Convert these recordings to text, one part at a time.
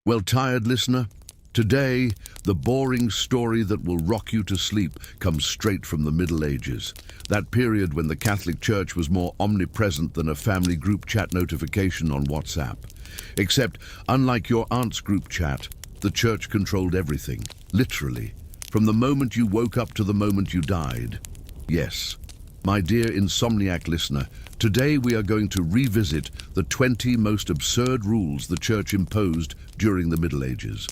Well, tired listener? Today, the boring story that will rock you to sleep comes straight from the Middle Ages. That period when the Catholic Church was more omnipresent than a family group chat notification on WhatsApp. Except, unlike your aunt's group chat, the church controlled everything, literally, from the moment you woke up to the moment you died. Yes, my dear insomniac listener, today we are going to revisit the 20 most absurd rules the church imposed during the Middle Ages.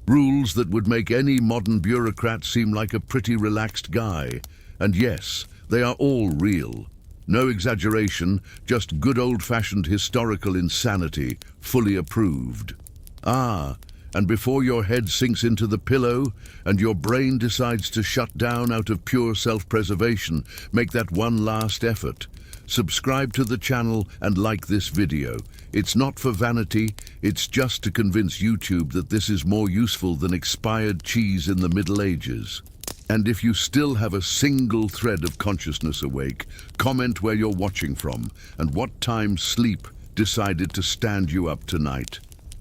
Rules that would make any modern bureaucrat seem like a pretty relaxed guy. And yes, they are all real. No exaggeration, just good old-fashioned historical insanity, fully approved. And before your head sinks into the pillow and your brain decides to shut down out of pure self-preservation, make that one last effort. Subscribe to the channel and like this video. It's not for vanity, it's just to convince YouTube that this is more useful than expired cheese in the Middle Ages. And if you still have a single thread of consciousness awake, comment where you're watching from and what time sleep decided to stand you up tonight.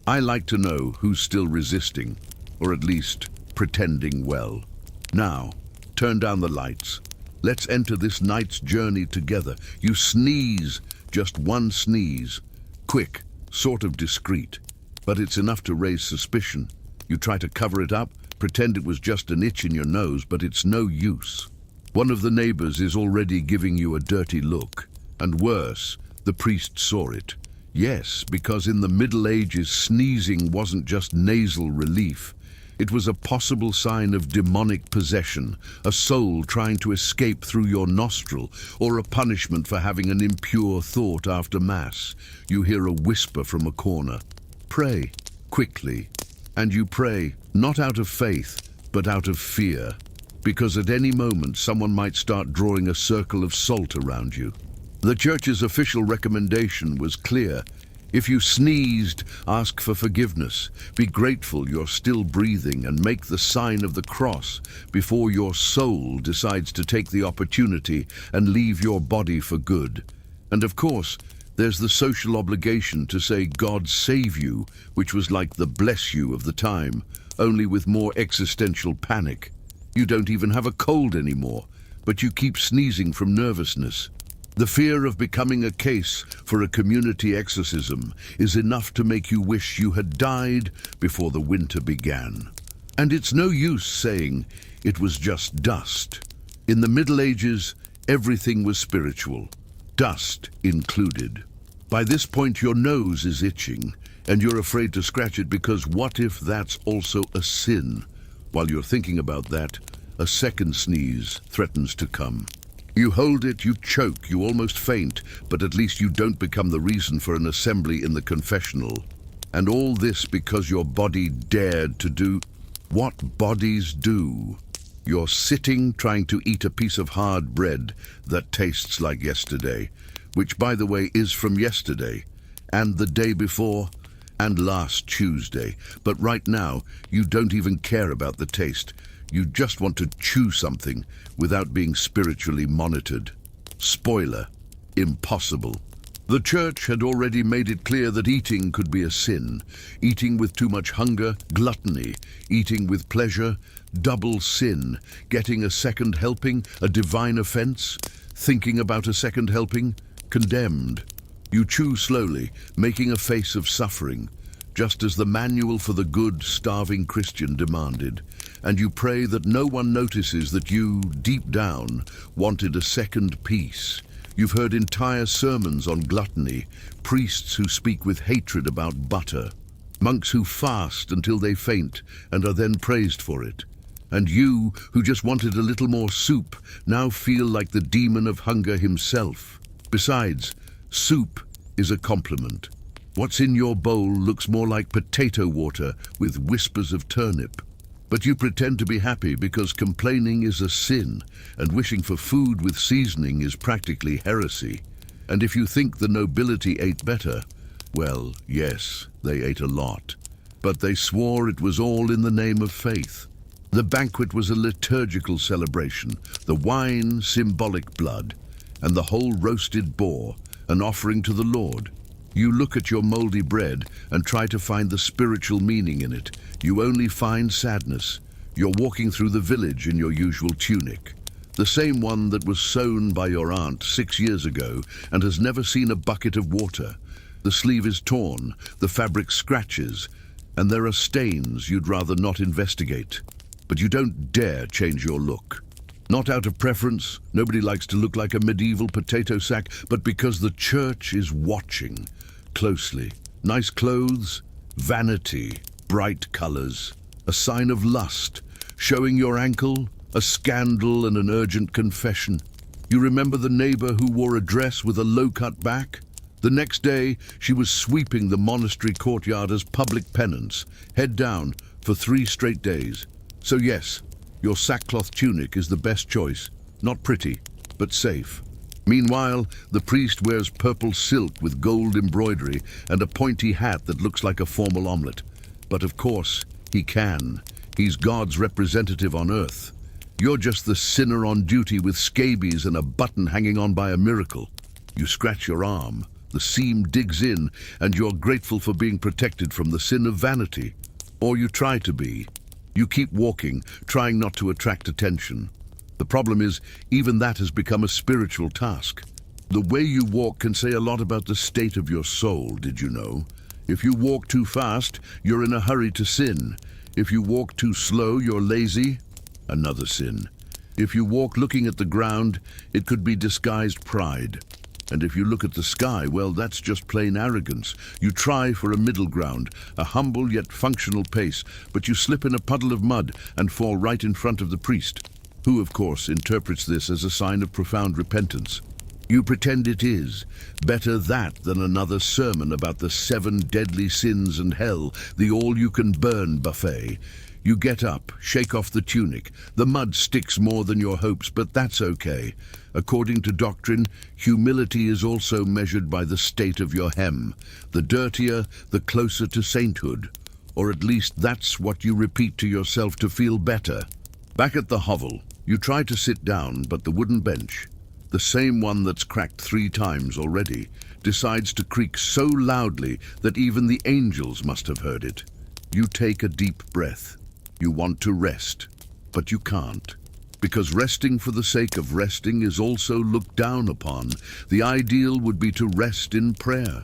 I like to know who's still resisting, or at least pretending well. Now, turn down the lights. Let's enter this night's journey together. You sneeze, just one sneeze. Quick, sort of discreet, but it's enough to raise suspicion. You try to cover it up, pretend it was just an itch in your nose, but it's no use. One of the neighbors is already giving you a dirty look. And worse, the priest saw it. Yes, because in the Middle Ages, sneezing wasn't just nasal relief. It was a possible sign of demonic possession, a soul trying to escape through your nostril, or a punishment for having an impure thought after Mass. You hear a whisper from a corner. Pray, quickly. And you pray, not out of faith, but out of fear. Because at any moment, someone might start drawing a circle of salt around you. The church's official recommendation was clear. If you sneezed, ask for forgiveness. Be grateful you're still breathing and make the sign of the cross before your soul decides to take the opportunity and leave your body for good. And of course, there's the social obligation to say God save you, which was like the bless you of the time, only with more existential panic. You don't even have a cold anymore, but you keep sneezing from nervousness. The fear of becoming a case for a community exorcism is enough to make you wish you had died before the winter began. And it's no use saying it was just dust. In the Middle Ages, everything was spiritual, dust included. By this point, your nose is itching, and you're afraid to scratch it because what if that's also a sin? While you're thinking about that, a second sneeze threatens to come. You hold it, you choke, you almost faint, but at least you don't become the reason for an assembly in the confessional. And all this because your body dared to do what bodies do. You're sitting trying to eat a piece of hard bread that tastes like yesterday, which by the way is from yesterday, and the day before, and last Tuesday. But right now, you don't even care about the taste. You just want to chew something without being spiritually monitored. Spoiler: impossible. The church had already made it clear that eating could be a sin. Eating with too much hunger, gluttony. Eating with pleasure, double sin. Getting a second helping, a divine offense. Thinking about a second helping, condemned. You chew slowly, making a face of suffering, just as the manual for the good, starving Christian demanded. And you pray that no one notices that you, deep down, wanted a second piece. You've heard entire sermons on gluttony, priests who speak with hatred about butter, monks who fast until they faint and are then praised for it. And you, who just wanted a little more soup, now feel like the demon of hunger himself. Besides, soup is a compliment. What's in your bowl looks more like potato water with whispers of turnip. But you pretend to be happy because complaining is a sin, and wishing for food with seasoning is practically heresy. And if you think the nobility ate better, well, yes, they ate a lot. But they swore it was all in the name of faith. The banquet was a liturgical celebration, the wine symbolic blood, and the whole roasted boar, an offering to the Lord. You look at your moldy bread and try to find the spiritual meaning in it. You only find sadness. You're walking through the village in your usual tunic, the same one that was sewn by your aunt 6 years ago and has never seen a bucket of water. The sleeve is torn, the fabric scratches, and there are stains you'd rather not investigate. But you don't dare change your look. Not out of preference, nobody likes to look like a medieval potato sack, but because the church is watching closely. Nice clothes, vanity, bright colors, a sign of lust, showing your ankle, a scandal and an urgent confession. You remember the neighbor who wore a dress with a low-cut back? The next day, she was sweeping the monastery courtyard as public penance, head down, for 3 straight days. So yes, your sackcloth tunic is the best choice. Not pretty, but safe. Meanwhile, the priest wears purple silk with gold embroidery and a pointy hat that looks like a formal omelette. But of course, he can. He's God's representative on earth. You're just the sinner on duty with scabies and a button hanging on by a miracle. You scratch your arm, the seam digs in, and you're grateful for being protected from the sin of vanity. Or you try to be. You keep walking, trying not to attract attention. The problem is, even that has become a spiritual task. The way you walk can say a lot about the state of your soul, did you know? If you walk too fast, you're in a hurry to sin. If you walk too slow, you're lazy. Another sin. If you walk looking at the ground, it could be disguised pride. And if you look at the sky, well, that's just plain arrogance. You try for a middle ground, a humble yet functional pace, but you slip in a puddle of mud and fall right in front of the priest, who, of course, interprets this as a sign of profound repentance. You pretend it is. Better that than another sermon about the 7 deadly sins and hell, the all-you-can-burn buffet. You get up, shake off the tunic. The mud sticks more than your hopes, but that's okay. According to doctrine, humility is also measured by the state of your hem. The dirtier, the closer to sainthood. Or at least that's what you repeat to yourself to feel better. Back at the hovel, you try to sit down, but the wooden bench, the same one that's cracked 3 times already, decides to creak so loudly that even the angels must have heard it. You take a deep breath. You want to rest, but you can't. Because resting for the sake of resting is also looked down upon. The ideal would be to rest in prayer,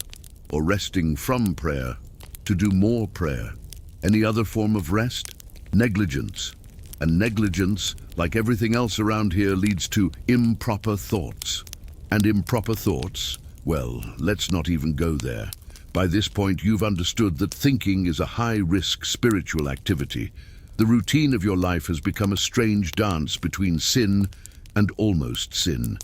or resting from prayer, to do more prayer. Any other form of rest? Negligence. And negligence, like everything else around here, leads to improper thoughts. And improper thoughts? Well, let's not even go there. By this point, you've understood that thinking is a high-risk spiritual activity. The routine of your life has become a strange dance between sin and almost sin.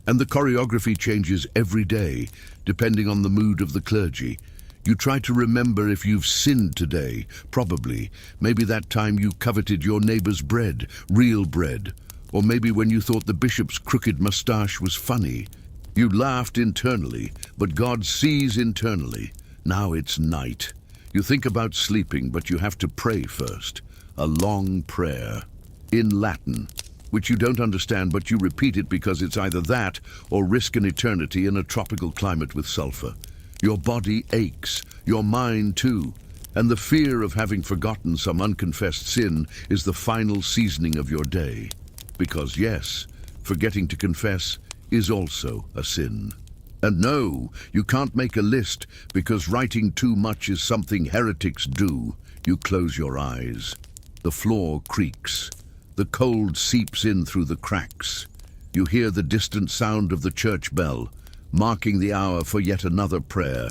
And the choreography changes every day, depending on the mood of the clergy. You try to remember if you've sinned today, probably. Maybe that time you coveted your neighbor's bread, real bread. Or maybe when you thought the bishop's crooked mustache was funny. You laughed internally, but God sees internally. Now it's night. You think about sleeping, but you have to pray first. A long prayer, in Latin, which you don't understand, but you repeat it because it's either that or risk an eternity in a tropical climate with sulfur. Your body aches, your mind too, and the fear of having forgotten some unconfessed sin is the final seasoning of your day. Because yes, forgetting to confess is also a sin. And no, you can't make a list because writing too much is something heretics do. You close your eyes. The floor creaks. The cold seeps in through the cracks. You hear the distant sound of the church bell, marking the hour for yet another prayer.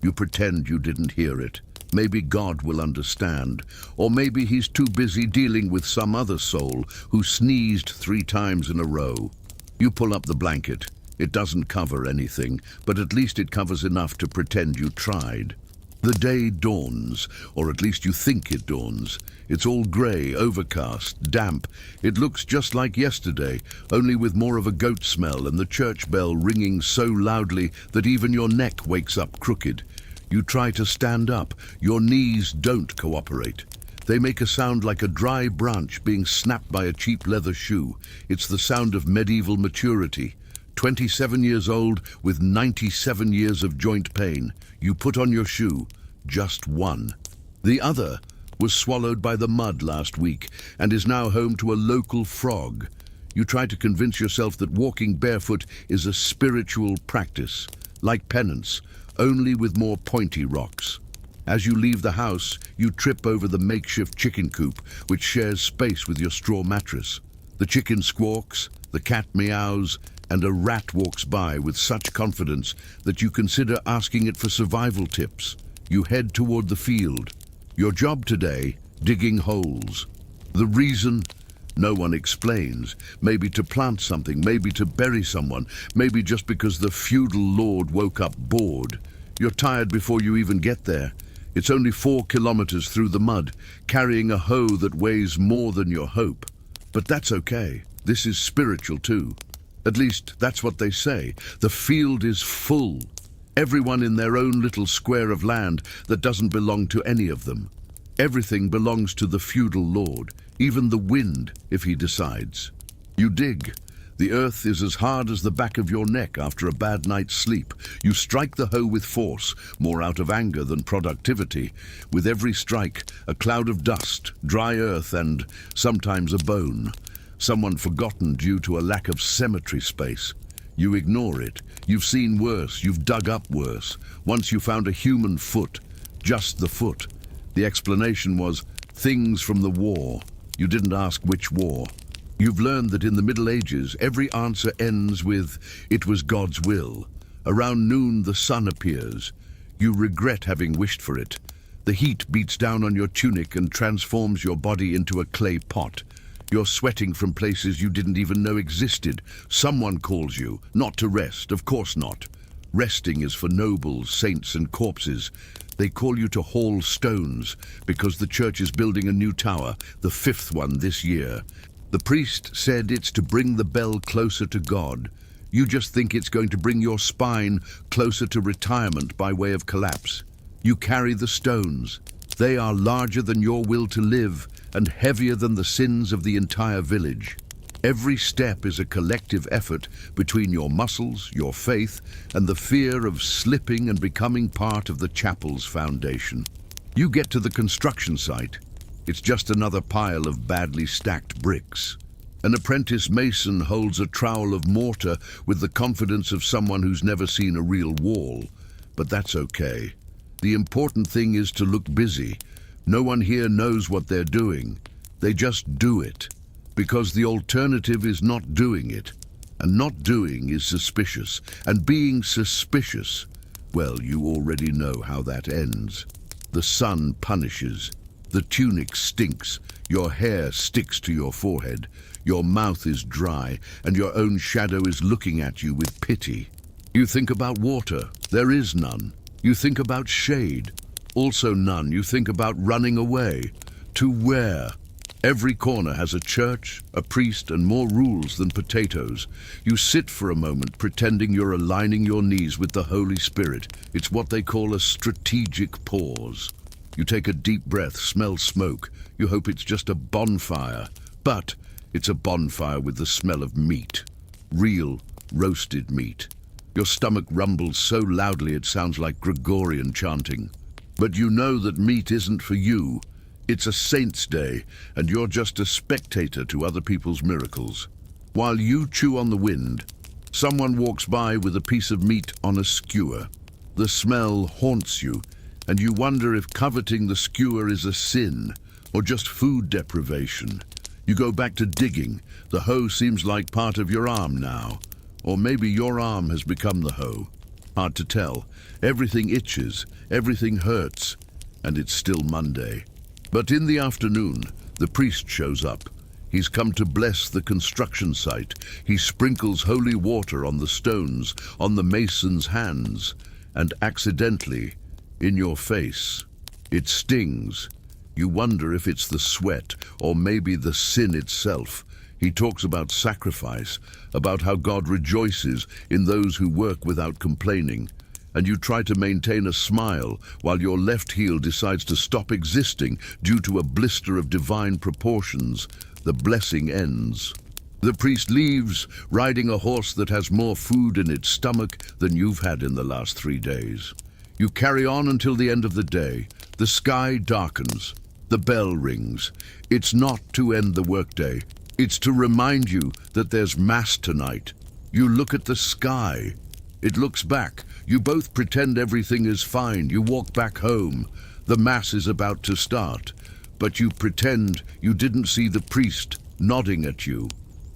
You pretend you didn't hear it. Maybe God will understand, or maybe he's too busy dealing with some other soul who sneezed 3 times in a row. You pull up the blanket. It doesn't cover anything, but at least it covers enough to pretend you tried. The day dawns, or at least you think it dawns. It's all grey, overcast, damp. It looks just like yesterday, only with more of a goat smell and the church bell ringing so loudly that even your neck wakes up crooked. You try to stand up. Your knees don't cooperate. They make a sound like a dry branch being snapped by a cheap leather shoe. It's the sound of medieval maturity. 27 years old with 97 years of joint pain. You put on your shoe, just one. The other was swallowed by the mud last week and is now home to a local frog. You try to convince yourself that walking barefoot is a spiritual practice, like penance, only with more pointy rocks. As you leave the house, you trip over the makeshift chicken coop, which shares space with your straw mattress. The chicken squawks, the cat meows, and a rat walks by with such confidence that you consider asking it for survival tips. You head toward the field. Your job today, digging holes. The reason? No one explains. Maybe to plant something, maybe to bury someone, maybe just because the feudal lord woke up bored. You're tired before you even get there. It's only 4 kilometers through the mud, carrying a hoe that weighs more than your hope. But that's okay. This is spiritual too. At least that's what they say. The field is full. Everyone in their own little square of land that doesn't belong to any of them. Everything belongs to the feudal lord, even the wind, if he decides. You dig. The earth is as hard as the back of your neck after a bad night's sleep. You strike the hoe with force, more out of anger than productivity. With every strike, a cloud of dust, dry earth, and sometimes a bone. Someone forgotten due to a lack of cemetery space. You ignore it. You've seen worse. You've dug up worse. Once you found a human foot. Just the foot. The explanation was things from the war. You didn't ask which war. You've learned that in the Middle Ages, every answer ends with, "It was God's will." Around noon, the sun appears. You regret having wished for it. The heat beats down on your tunic and transforms your body into a clay pot. You're sweating from places you didn't even know existed. Someone calls you, not to rest, of course not. Resting is for nobles, saints, and corpses. They call you to haul stones because the church is building a new tower, the 5th one this year. The priest said it's to bring the bell closer to God. You just think it's going to bring your spine closer to retirement by way of collapse. You carry the stones. They are larger than your will to live and heavier than the sins of the entire village. Every step is a collective effort between your muscles, your faith, and the fear of slipping and becoming part of the chapel's foundation. You get to the construction site. It's just another pile of badly stacked bricks. An apprentice mason holds a trowel of mortar with the confidence of someone who's never seen a real wall. But that's okay. The important thing is to look busy. No one here knows what they're doing. They just do it. Because the alternative is not doing it. And not doing is suspicious. And being suspicious, well, you already know how that ends. The sun punishes. The tunic stinks, your hair sticks to your forehead, your mouth is dry, and your own shadow is looking at you with pity. You think about water, there is none. You think about shade, also none. You think about running away. To where? Every corner has a church, a priest, and more rules than potatoes. You sit for a moment pretending you're aligning your knees with the Holy Spirit. It's what they call a strategic pause. You take a deep breath, smell smoke. You hope it's just a bonfire. But it's a bonfire with the smell of meat. Real, roasted meat. Your stomach rumbles so loudly it sounds like Gregorian chanting. But you know that meat isn't for you. It's a saint's day, and you're just a spectator to other people's miracles. While you chew on the wind, someone walks by with a piece of meat on a skewer. The smell haunts you, and you wonder if coveting the skewer is a sin, or just food deprivation. You go back to digging. The hoe seems like part of your arm now. Or maybe your arm has become the hoe. Hard to tell. Everything itches, everything hurts, and it's still Monday. But in the afternoon, the priest shows up. He's come to bless the construction site. He sprinkles holy water on the stones, on the mason's hands, and accidentally, in your face. It stings. You wonder if it's the sweat, or maybe the sin itself. He talks about sacrifice, about how God rejoices in those who work without complaining. And you try to maintain a smile while your left heel decides to stop existing due to a blister of divine proportions. The blessing ends. The priest leaves, riding a horse that has more food in its stomach than you've had in the last 3 days. You carry on until the end of the day. The sky darkens. The bell rings. It's not to end the workday. It's to remind you that there's Mass tonight. You look at the sky. It looks back. You both pretend everything is fine. You walk back home. The Mass is about to start, but you pretend you didn't see the priest nodding at you.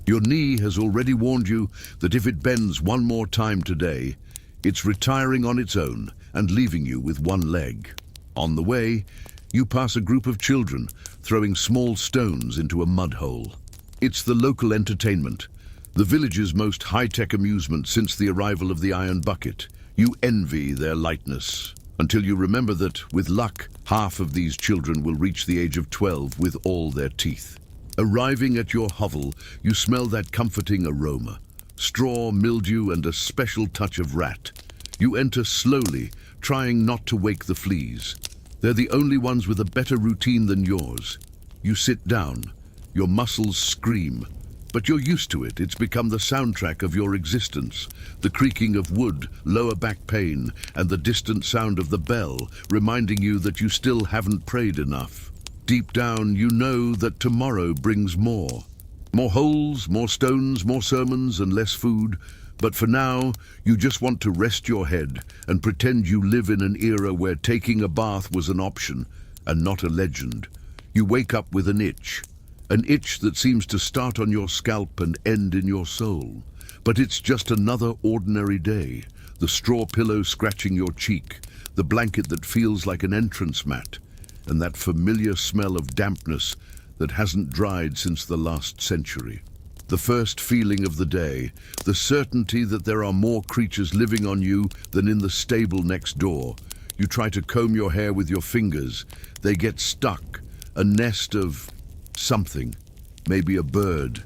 Your knee has already warned you that if it bends one more time today, it's retiring on its own and leaving you with one leg. On the way, you pass a group of children throwing small stones into a mud hole. It's the local entertainment, the village's most high-tech amusement since the arrival of the iron bucket. You envy their lightness, until you remember that, with luck, half of these children will reach the age of 12 with all their teeth. Arriving at your hovel, you smell that comforting aroma, straw, mildew, and a special touch of rat. You enter slowly, trying not to wake the fleas. They're the only ones with a better routine than yours. You sit down. Your muscles scream. But you're used to it. It's become the soundtrack of your existence. The creaking of wood, lower back pain, and the distant sound of the bell, reminding you that you still haven't prayed enough. Deep down, you know that tomorrow brings more. More holes, more stones, more sermons, and less food. But for now, you just want to rest your head and pretend you live in an era where taking a bath was an option and not a legend. You wake up with an itch that seems to start on your scalp and end in your soul. But it's just another ordinary day. The straw pillow scratching your cheek, the blanket that feels like an entrance mat, and that familiar smell of dampness that hasn't dried since the last century. The first feeling of the day, the certainty that there are more creatures living on you than in the stable next door. You try to comb your hair with your fingers. They get stuck. A nest of something. Maybe a bird.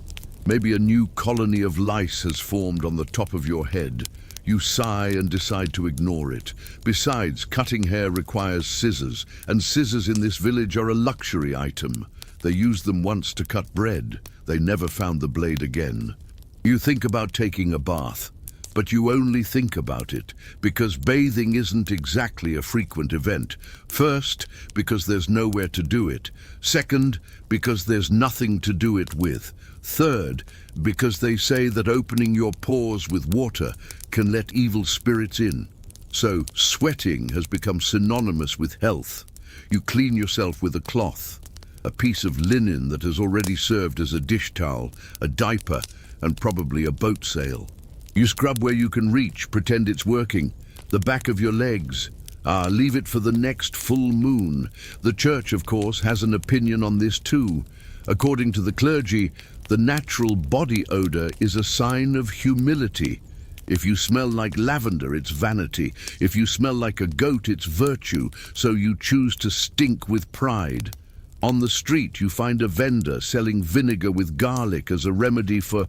Maybe a new colony of lice has formed on the top of your head. You sigh and decide to ignore it. Besides, cutting hair requires scissors, and scissors in this village are a luxury item. They used them once to cut bread. They never found the blade again. You think about taking a bath, but you only think about it because bathing isn't exactly a frequent event. First, because there's nowhere to do it. Second, because there's nothing to do it with. Third, because they say that opening your pores with water can let evil spirits in. So sweating has become synonymous with health. You clean yourself with a cloth, a piece of linen that has already served as a dish towel, a diaper, and probably a boat sail. You scrub where you can reach, pretend it's working. The back of your legs. Leave it for the next full moon. The church, of course, has an opinion on this too. According to the clergy, the natural body odor is a sign of humility. If you smell like lavender, it's vanity. If you smell like a goat, it's virtue. So you choose to stink with pride. On the street, you find a vendor selling vinegar with garlic as a remedy for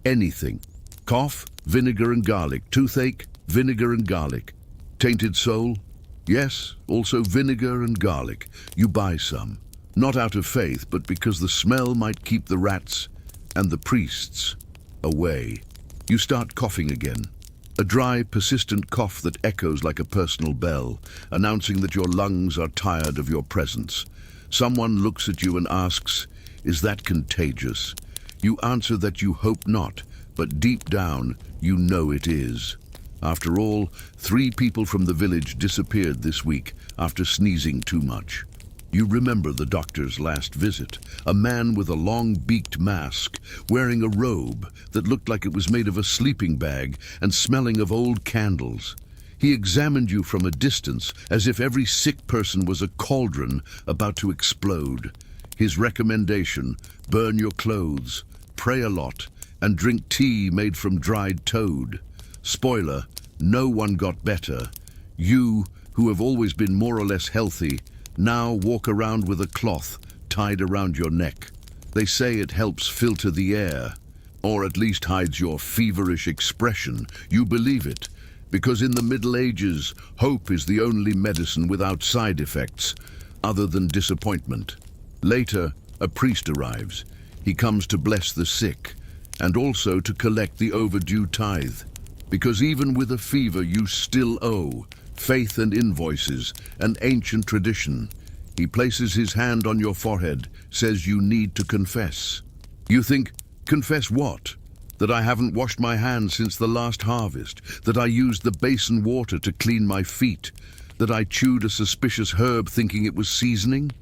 anything. Cough, vinegar and garlic. Toothache, vinegar and garlic. Tainted soul? Yes, also vinegar and garlic. You buy some. Not out of faith, but because the smell might keep the rats and the priests away. You start coughing again. A dry, persistent cough that echoes like a personal bell, announcing that your lungs are tired of your presence. Someone looks at you and asks, "Is that contagious?" You answer that you hope not, but deep down, you know it is. After all, 3 people from the village disappeared this week after sneezing too much. You remember the doctor's last visit, a man with a long-beaked mask, wearing a robe that looked like it was made of a sleeping bag and smelling of old candles. He examined you from a distance as if every sick person was a cauldron about to explode. His recommendation, burn your clothes, pray a lot, and drink tea made from dried toad. Spoiler, no one got better. You, who have always been more or less healthy, now walk around with a cloth tied around your neck. They say it helps filter the air, or at least hides your feverish expression. You believe it, because in the Middle Ages, hope is the only medicine without side effects, other than disappointment. Later, a priest arrives. He comes to bless the sick. and also to collect the overdue tithe. Because even with a fever you still owe faith and invoices, an ancient tradition. He places his hand on your forehead, says you need to confess. You think, confess what? That I haven't washed my hands since the last harvest, that I used the basin water to clean my feet, that I chewed a suspicious herb thinking it was seasoning?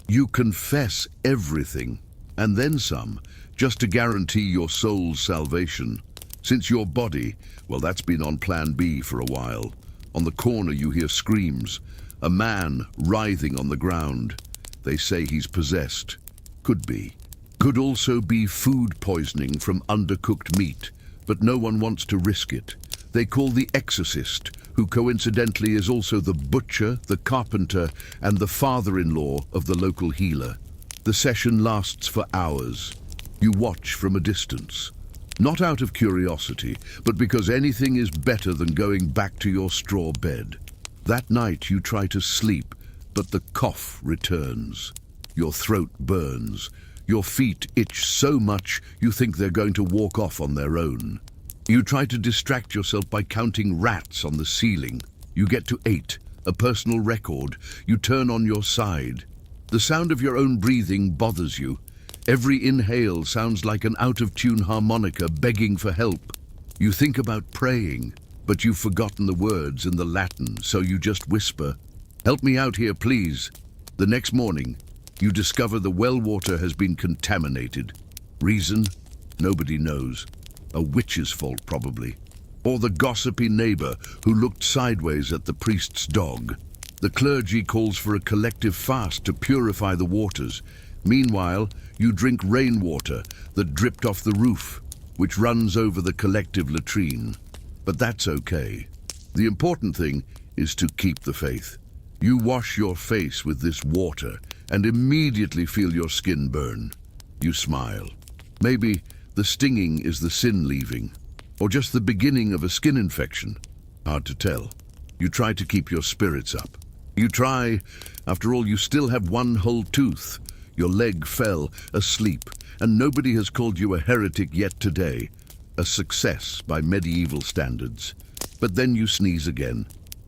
You confess everything, and then some, just to guarantee your soul's salvation. Since your body, well, that's been on plan B for a while. On the corner you hear screams, a man writhing on the ground. They say he's possessed. Could be. Could also be food poisoning from undercooked meat, but no one wants to risk it. They call the exorcist, who coincidentally is also the butcher, the carpenter, and the father-in-law of the local healer. The session lasts for hours. You watch from a distance. Not out of curiosity, but because anything is better than going back to your straw bed. That night you try to sleep, but the cough returns. Your throat burns. Your feet itch so much you think they're going to walk off on their own. You try to distract yourself by counting rats on the ceiling. You get to 8, a personal record. You turn on your side. The sound of your own breathing bothers you. Every inhale sounds like an out-of-tune harmonica begging for help. You think about praying, but you've forgotten the words in the Latin, so you just whisper, "Help me out here, please." The next morning, you discover the well water has been contaminated. Reason? Nobody knows. A witch's fault, probably. Or the gossipy neighbor who looked sideways at the priest's dog. The clergy calls for a collective fast to purify the waters. Meanwhile, you drink rainwater that dripped off the roof, which runs over the collective latrine. But that's okay. The important thing is to keep the faith. You wash your face with this water and immediately feel your skin burn. You smile. Maybe the stinging is the sin leaving, or just the beginning of a skin infection. Hard to tell. You try to keep your spirits up. You try. After all, you still have one whole tooth. Your leg fell, asleep, and nobody has called you a heretic yet today. A success by medieval standards. But then you sneeze again,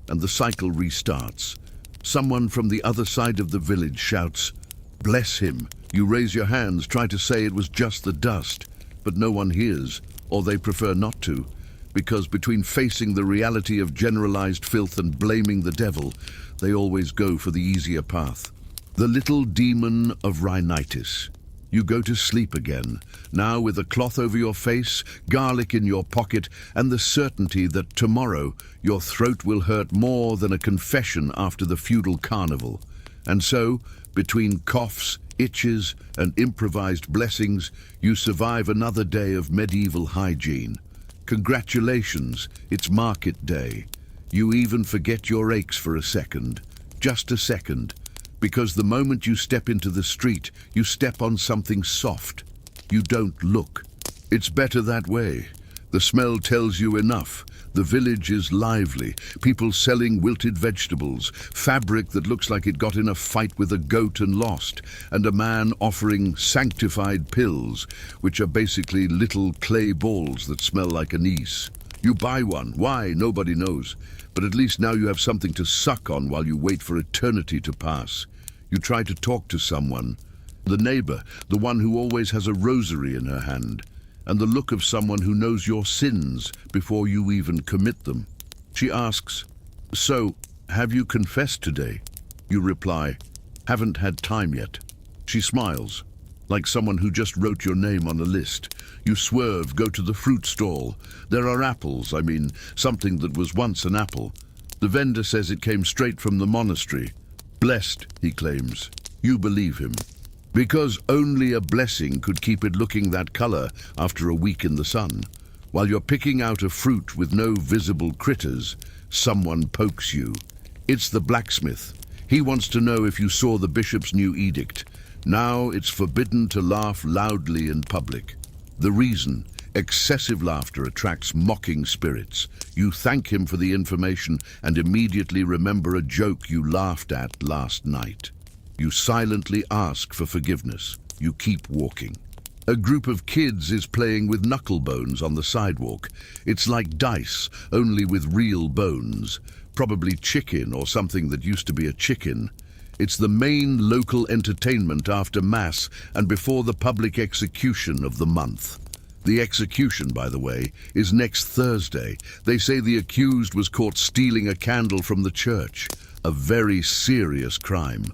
and the cycle restarts. Someone from the other side of the village shouts, "Bless him." You raise your hands, try to say it was just the dust, but no one hears, or they prefer not to, because between facing the reality of generalized filth and blaming the devil, they always go for the easier path. The little demon of rhinitis. You go to sleep again, now with a cloth over your face, garlic in your pocket, and the certainty that tomorrow your throat will hurt more than a confession after the feudal carnival. And so, between coughs, itches, and improvised blessings, you survive another day of medieval hygiene. Congratulations, it's market day. You even forget your aches for a second, just a second. Because the moment you step into the street, you step on something soft. You don't look. It's better that way. The smell tells you enough. The village is lively. People selling wilted vegetables, fabric that looks like it got in a fight with a goat and lost, and a man offering sanctified pills, which are basically little clay balls that smell like anise. You buy one. Why? Nobody knows. But at least now you have something to suck on while you wait for eternity to pass. You try to talk to someone. The neighbor, the one who always has a rosary in her hand, and the look of someone who knows your sins before you even commit them. She asks, "So, have you confessed today?" You reply, "Haven't had time yet." She smiles, like someone who just wrote your name on a list. You swerve, go to the fruit stall. There are apples, something that was once an apple. The vendor says it came straight from the monastery. Blessed, he claims. You believe him. Because only a blessing could keep it looking that color after a week in the sun. While you're picking out a fruit with no visible critters, someone pokes you. It's the blacksmith. He wants to know if you saw the bishop's new edict. Now it's forbidden to laugh loudly in public. The reason? Excessive laughter attracts mocking spirits. You thank him for the information and immediately remember a joke you laughed at last night. You silently ask for forgiveness. You keep walking. A group of kids is playing with knuckle bones on the sidewalk. It's like dice, only with real bones. Probably chicken or something that used to be a chicken. It's the main local entertainment after Mass and before the public execution of the month. The execution, by the way, is next Thursday. They say the accused was caught stealing a candle from the church. A very serious crime.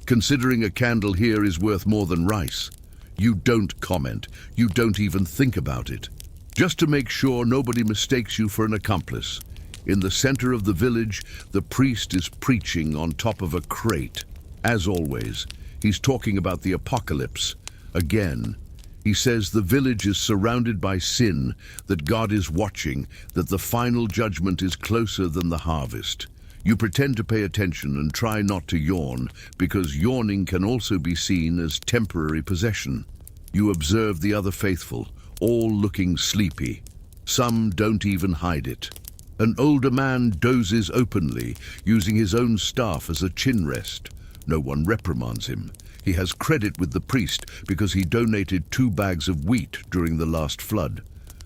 Considering a candle here is worth more than rice. You don't comment. You don't even think about it. Just to make sure nobody mistakes you for an accomplice. In the center of the village, the priest is preaching on top of a crate. As always, he's talking about the apocalypse. Again, he says the village is surrounded by sin, that God is watching, that the final judgment is closer than the harvest. You pretend to pay attention and try not to yawn, because yawning can also be seen as temporary possession. You observe the other faithful, all looking sleepy. Some don't even hide it. An older man dozes openly, using his own staff as a chin rest. No one reprimands him. He has credit with the priest because he donated 2 bags of wheat during the last flood.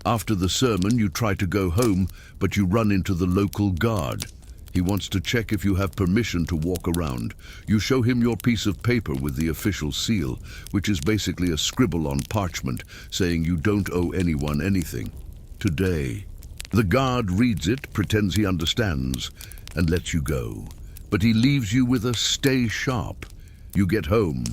After the sermon, you try to go home, but you run into the local guard. He wants to check if you have permission to walk around. You show him your piece of paper with the official seal, which is basically a scribble on parchment saying you don't owe anyone anything. Today. The guard reads it, pretends he understands, and lets you go. But he leaves you with a stay sharp. You get home,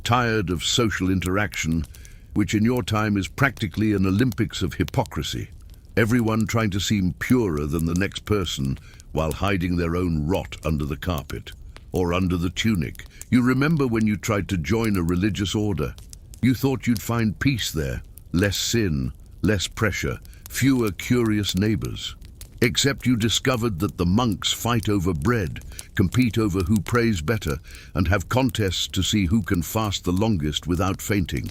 tired of social interaction, which in your time is practically an Olympics of hypocrisy. Everyone trying to seem purer than the next person while hiding their own rot under the carpet or under the tunic. You remember when you tried to join a religious order. You thought you'd find peace there, less sin, less pressure, fewer curious neighbors. Except you discovered that the monks fight over bread, compete over who prays better, and have contests to see who can fast the longest without fainting.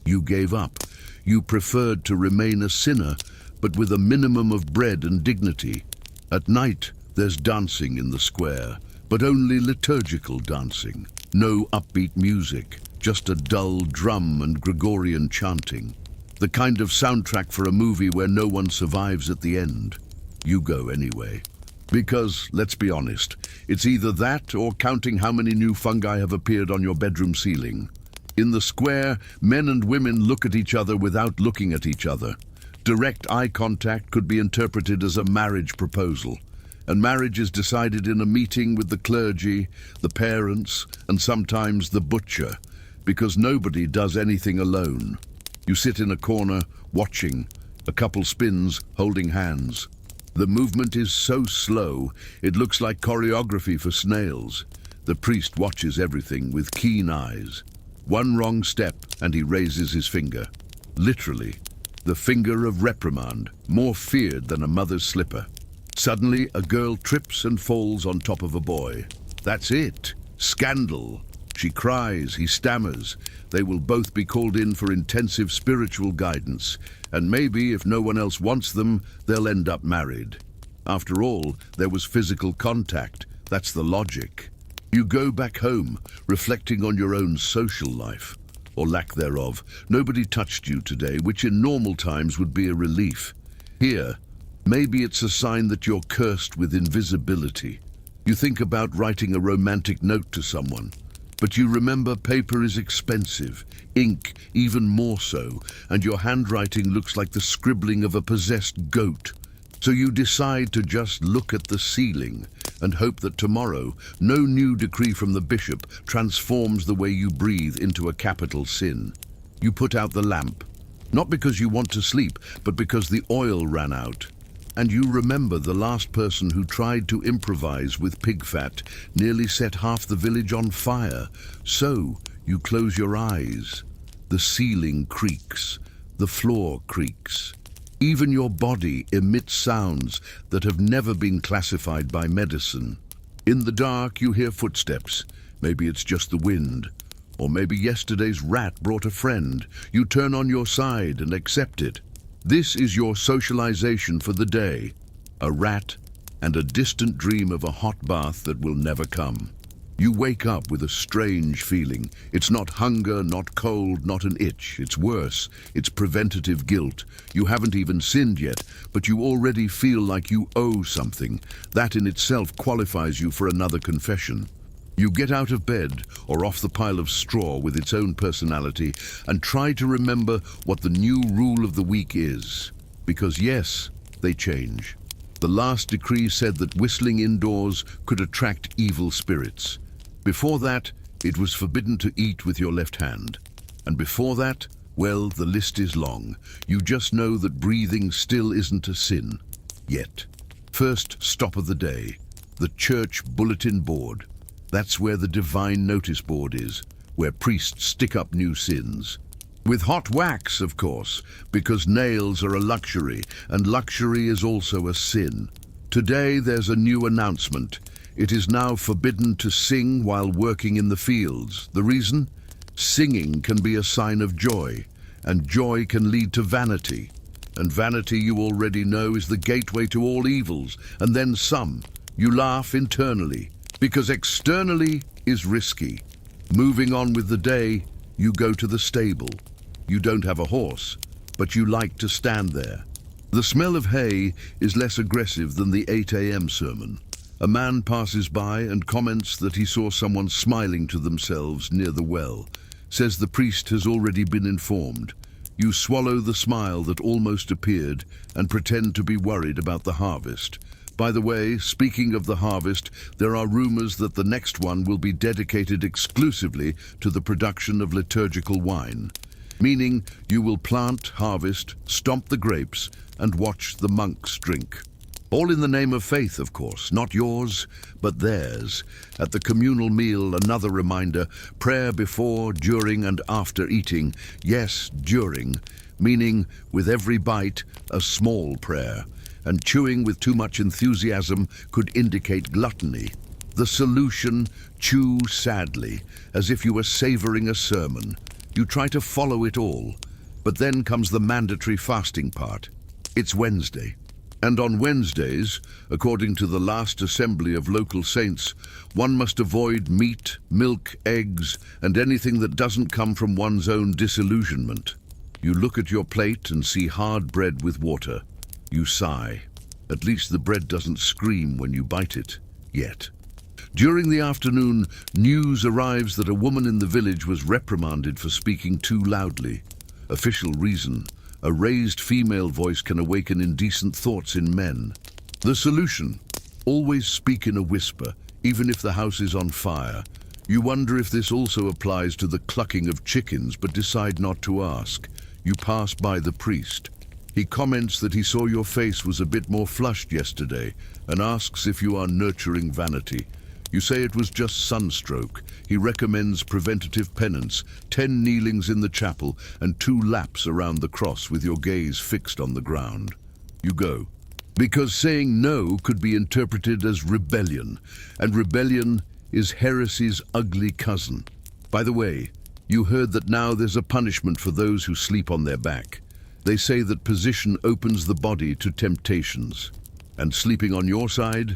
You gave up. You preferred to remain a sinner, but with a minimum of bread and dignity. At night, there's dancing in the square, but only liturgical dancing. No upbeat music, just a dull drum and Gregorian chanting. The kind of soundtrack for a movie where no one survives at the end. You go anyway. Because, let's be honest, it's either that or counting how many new fungi have appeared on your bedroom ceiling. In the square, men and women look at each other without looking at each other. Direct eye contact could be interpreted as a marriage proposal. And marriage is decided in a meeting with the clergy, the parents, and sometimes the butcher, because nobody does anything alone. You sit in a corner, watching. A couple spins, holding hands. The movement is so slow, it looks like choreography for snails. The priest watches everything with keen eyes. One wrong step, and he raises his finger. Literally, the finger of reprimand, more feared than a mother's slipper. Suddenly, a girl trips and falls on top of a boy. That's it. Scandal. She cries, he stammers. They will both be called in for intensive spiritual guidance, and maybe, if no one else wants them, they'll end up married. After all, there was physical contact. That's the logic. You go back home, reflecting on your own social life, or lack thereof. Nobody touched you today, which in normal times would be a relief. Here, maybe it's a sign that you're cursed with invisibility. You think about writing a romantic note to someone, but you remember paper is expensive, ink even more so, and your handwriting looks like the scribbling of a possessed goat. So you decide to just look at the ceiling and hope that tomorrow no new decree from the bishop transforms the way you breathe into a capital sin. You put out the lamp, not because you want to sleep, but because the oil ran out. And you remember the last person who tried to improvise with pig fat nearly set half the village on fire. So you close your eyes. The ceiling creaks, the floor creaks. Even your body emits sounds that have never been classified by medicine. In the dark, you hear footsteps. Maybe it's just the wind. Or maybe yesterday's rat brought a friend. You turn on your side and accept it. This is your socialization for the day. A rat and a distant dream of a hot bath that will never come. You wake up with a strange feeling. It's not hunger, not cold, not an itch. It's worse. It's preventative guilt. You haven't even sinned yet, but you already feel like you owe something. That in itself qualifies you for another confession. You get out of bed or off the pile of straw with its own personality and try to remember what the new rule of the week is. Because yes, they change. The last decree said that whistling indoors could attract evil spirits. Before that, it was forbidden to eat with your left hand. And before that, well, the list is long. You just know that breathing still isn't a sin. Yet. First stop of the day, the church bulletin board. That's where the divine notice board is, where priests stick up new sins. With hot wax, of course, because nails are a luxury, and luxury is also a sin. Today there's a new announcement. It is now forbidden to sing while working in the fields. The reason? Singing can be a sign of joy, and joy can lead to vanity. And vanity, you already know, is the gateway to all evils, and then some. You laugh internally, because externally is risky. Moving on with the day, you go to the stable. You don't have a horse, but you like to stand there. The smell of hay is less aggressive than the 8 a.m. sermon. A man passes by and comments that he saw someone smiling to themselves near the well. Says the priest has already been informed. You swallow the smile that almost appeared and pretend to be worried about the harvest. By the way, speaking of the harvest, there are rumors that the next one will be dedicated exclusively to the production of liturgical wine. Meaning you will plant, harvest, stomp the grapes, and watch the monks drink. All in the name of faith, of course, not yours, but theirs. At the communal meal, another reminder, prayer before, during, and after eating. Yes, during, meaning with every bite, a small prayer. And chewing with too much enthusiasm could indicate gluttony. The solution, chew sadly, as if you were savoring a sermon. You try to follow it all, but then comes the mandatory fasting part. It's Wednesday. And on Wednesdays, according to the last assembly of local saints, one must avoid meat, milk, eggs, and anything that doesn't come from one's own disillusionment. You look at your plate and see hard bread with water. You sigh. At least the bread doesn't scream when you bite it, yet. During the afternoon, news arrives that a woman in the village was reprimanded for speaking too loudly. Official reason: a raised female voice can awaken indecent thoughts in men. The solution: always speak in a whisper, even if the house is on fire. You wonder if this also applies to the clucking of chickens, but decide not to ask. You pass by the priest. He comments that he saw your face was a bit more flushed yesterday and asks if you are nurturing vanity. You say it was just sunstroke. He recommends preventative penance, 10 kneelings in the chapel and 2 laps around the cross with your gaze fixed on the ground. You go. Because saying no could be interpreted as rebellion, and rebellion is heresy's ugly cousin. By the way, you heard that now there's a punishment for those who sleep on their back. They say that position opens the body to temptations. And sleeping on your side?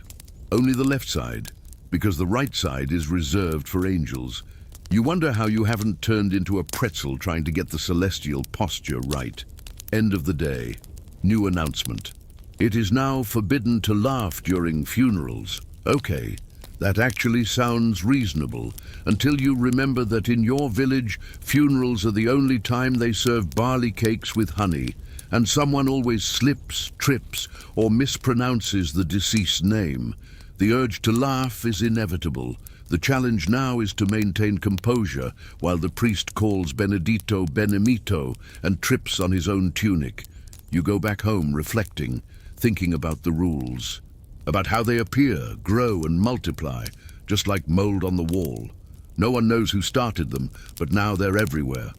Only the left side, because the right side is reserved for angels. You wonder how you haven't turned into a pretzel trying to get the celestial posture right. End of the day. New announcement. It is now forbidden to laugh during funerals. Okay, that actually sounds reasonable, until you remember that in your village, funerals are the only time they serve barley cakes with honey, and someone always slips, trips, or mispronounces the deceased's name. The urge to laugh is inevitable. The challenge now is to maintain composure while the priest calls Benedito Benemito and trips on his own tunic. You go back home reflecting, thinking about the rules, about how they appear, grow and multiply, just like mold on the wall. No one knows who started them, but now they're everywhere,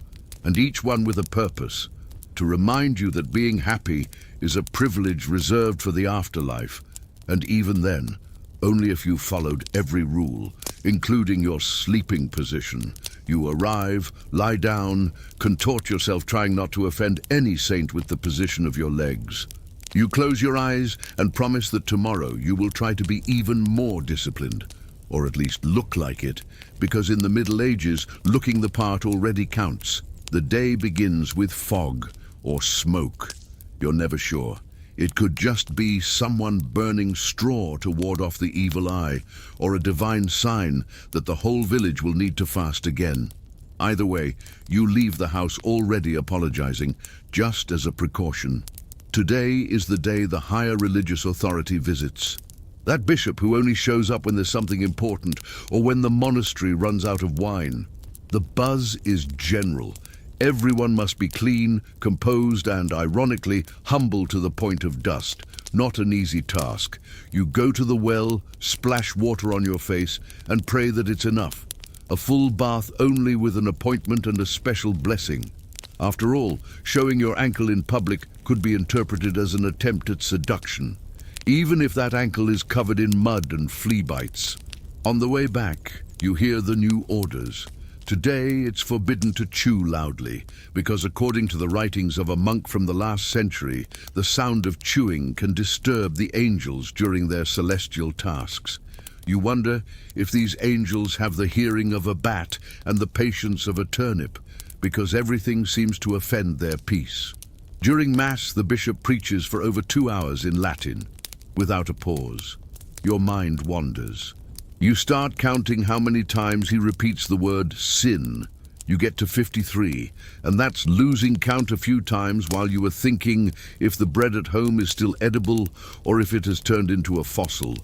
and each one with a purpose, to remind you that being happy is a privilege reserved for the afterlife, and even then, only if you followed every rule, including your sleeping position. You arrive, lie down, contort yourself trying not to offend any saint with the position of your legs. You close your eyes and promise that tomorrow you will try to be even more disciplined. or at least look like it, because in the Middle Ages, looking the part already counts. The day begins with fog or smoke. You're never sure. It could just be someone burning straw to ward off the evil eye, or a divine sign that the whole village will need to fast again. Either way, you leave the house already apologizing, just as a precaution. Today is the day the higher religious authority visits. That bishop who only shows up when there's something important, or when the monastery runs out of wine. The buzz is general. Everyone must be clean, composed, and, ironically, humble to the point of dust. Not an easy task. You go to the well, splash water on your face, and pray that it's enough. A full bath only with an appointment and a special blessing. After all, showing your ankle in public could be interpreted as an attempt at seduction, even if that ankle is covered in mud and flea bites. On the way back, you hear the new orders. Today, it's forbidden to chew loudly, because according to the writings of a monk from the last century, the sound of chewing can disturb the angels during their celestial tasks. You wonder if these angels have the hearing of a bat and the patience of a turnip, because everything seems to offend their peace. During Mass, the bishop preaches for over 2 hours in Latin, without a pause. Your mind wanders. You start counting how many times he repeats the word sin. You get to 53, and that's losing count a few times while you are thinking if the bread at home is still edible or if it has turned into a fossil.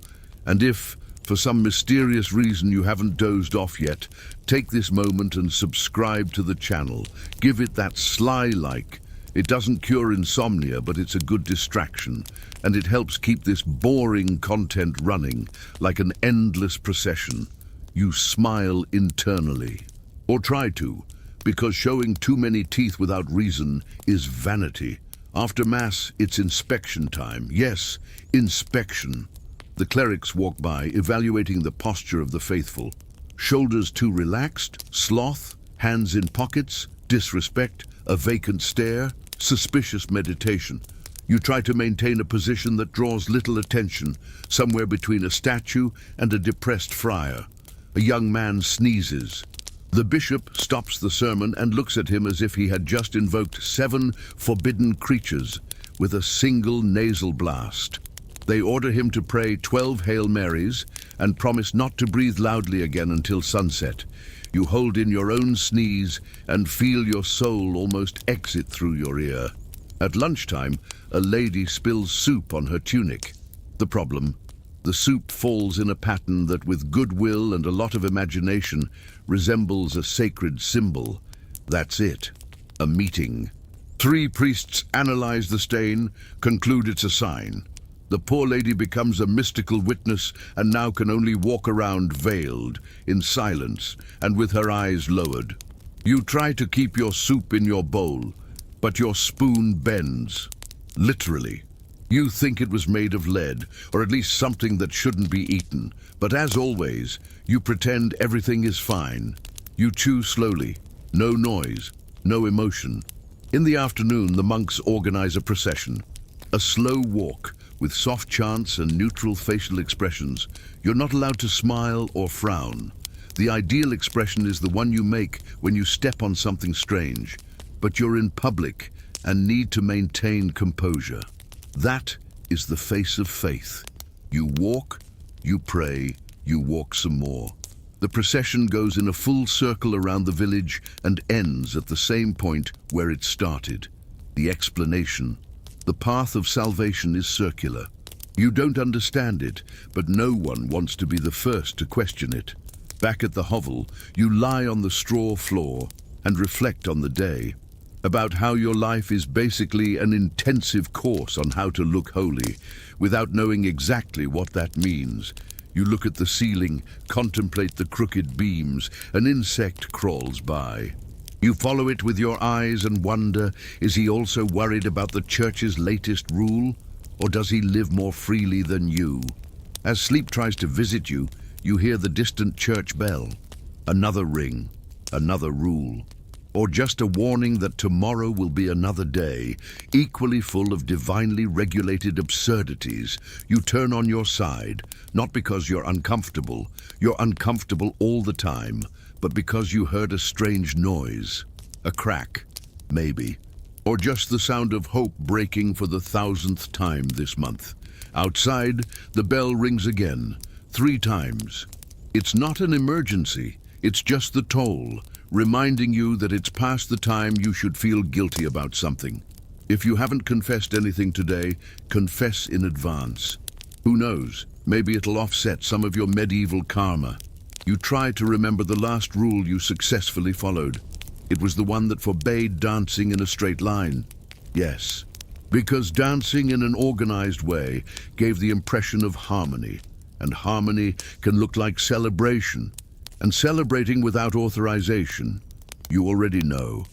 And if, for some mysterious reason, you haven't dozed off yet, take this moment and subscribe to the channel. Give it that sly like. It doesn't cure insomnia, but it's a good distraction, and it helps keep this boring content running like an endless procession. You smile internally. Or try to, because showing too many teeth without reason is vanity. After Mass, it's inspection time. Yes, inspection. The clerics walk by, evaluating the posture of the faithful. Shoulders too relaxed, sloth, hands in pockets, disrespect, a vacant stare, suspicious meditation. You try to maintain a position that draws little attention, somewhere between a statue and a depressed friar. A young man sneezes. The bishop stops the sermon and looks at him as if he had just invoked 7 forbidden creatures with a single nasal blast. They order him to pray 12 Hail Marys and promise not to breathe loudly again until sunset. You hold in your own sneeze and feel your soul almost exit through your ear. At lunchtime, a lady spills soup on her tunic. The problem? The soup falls in a pattern that, with goodwill and a lot of imagination, resembles a sacred symbol. That's it. A meeting. 3 priests analyze the stain, conclude it's a sign. The poor lady becomes a mystical witness and now can only walk around veiled, in silence, and with her eyes lowered. You try to keep your soup in your bowl, but your spoon bends. Literally. You think it was made of lead, or at least something that shouldn't be eaten. But as always, you pretend everything is fine. You chew slowly. No noise. No emotion. In the afternoon, the monks organize a procession. A slow walk, with soft chants and neutral facial expressions. You're not allowed to smile or frown. The ideal expression is the one you make when you step on something strange. But you're in public and need to maintain composure. That is the face of faith. You walk, you pray, you walk some more. The procession goes in a full circle around the village and ends at the same point where it started. The explanation. The path of salvation is circular. You don't understand it, but no one wants to be the first to question it. Back at the hovel, you lie on the straw floor and reflect on the day, about how your life is basically an intensive course on how to look holy, without knowing exactly what that means. You look at the ceiling, contemplate the crooked beams, an insect crawls by. You follow it with your eyes and wonder, is he also worried about the church's latest rule? Or does he live more freely than you? As sleep tries to visit you, you hear the distant church bell. Another ring, another rule. Or just a warning that tomorrow will be another day, equally full of divinely regulated absurdities, you turn on your side, not because you're uncomfortable all the time, but because you heard a strange noise, a crack, maybe, or just the sound of hope breaking for the 1000th time this month. Outside, the bell rings again, 3 times. It's not an emergency, it's just the toll, reminding you that it's past the time you should feel guilty about something. If you haven't confessed anything today, confess in advance. Who knows, maybe it'll offset some of your medieval karma. You try to remember the last rule you successfully followed. It was the one that forbade dancing in a straight line. Yes, because dancing in an organized way gave the impression of harmony, and harmony can look like celebration. And celebrating without authorization, you already know,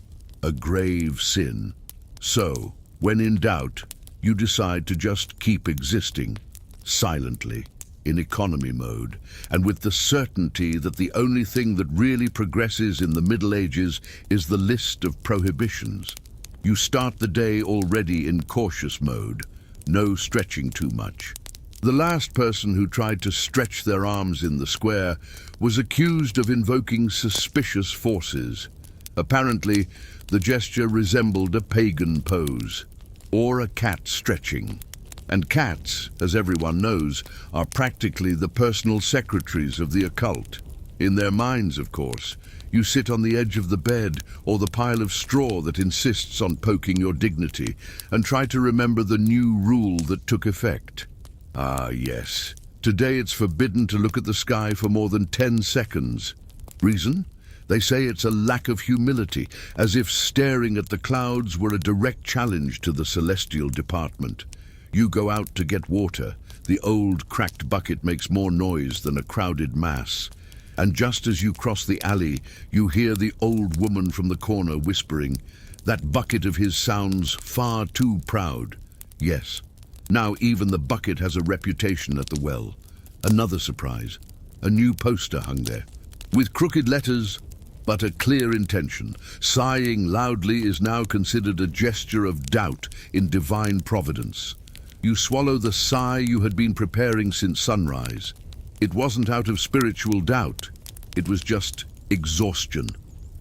a grave sin. So, when in doubt, you decide to just keep existing, silently, in economy mode, and with the certainty that the only thing that really progresses in the Middle Ages is the list of prohibitions. You start the day already in cautious mode, no stretching too much. The last person who tried to stretch their arms in the square was accused of invoking suspicious forces. Apparently, the gesture resembled a pagan pose, or a cat stretching. And cats, as everyone knows, are practically the personal secretaries of the occult. In their minds, of course. You sit on the edge of the bed or the pile of straw that insists on poking your dignity and try to remember the new rule that took effect. Ah, yes. Today it's forbidden to look at the sky for more than 10 seconds. Reason? They say it's a lack of humility, as if staring at the clouds were a direct challenge to the celestial department. You go out to get water. The old cracked bucket makes more noise than a crowded mass. And just as you cross the alley, you hear the old woman from the corner whispering, "That bucket of his sounds far too proud." Yes. Now even the bucket has a reputation at the well. Another surprise. A new poster hung there. With crooked letters, but a clear intention. Sighing loudly is now considered a gesture of doubt in divine providence. You swallow the sigh you had been preparing since sunrise. It wasn't out of spiritual doubt. It was just exhaustion.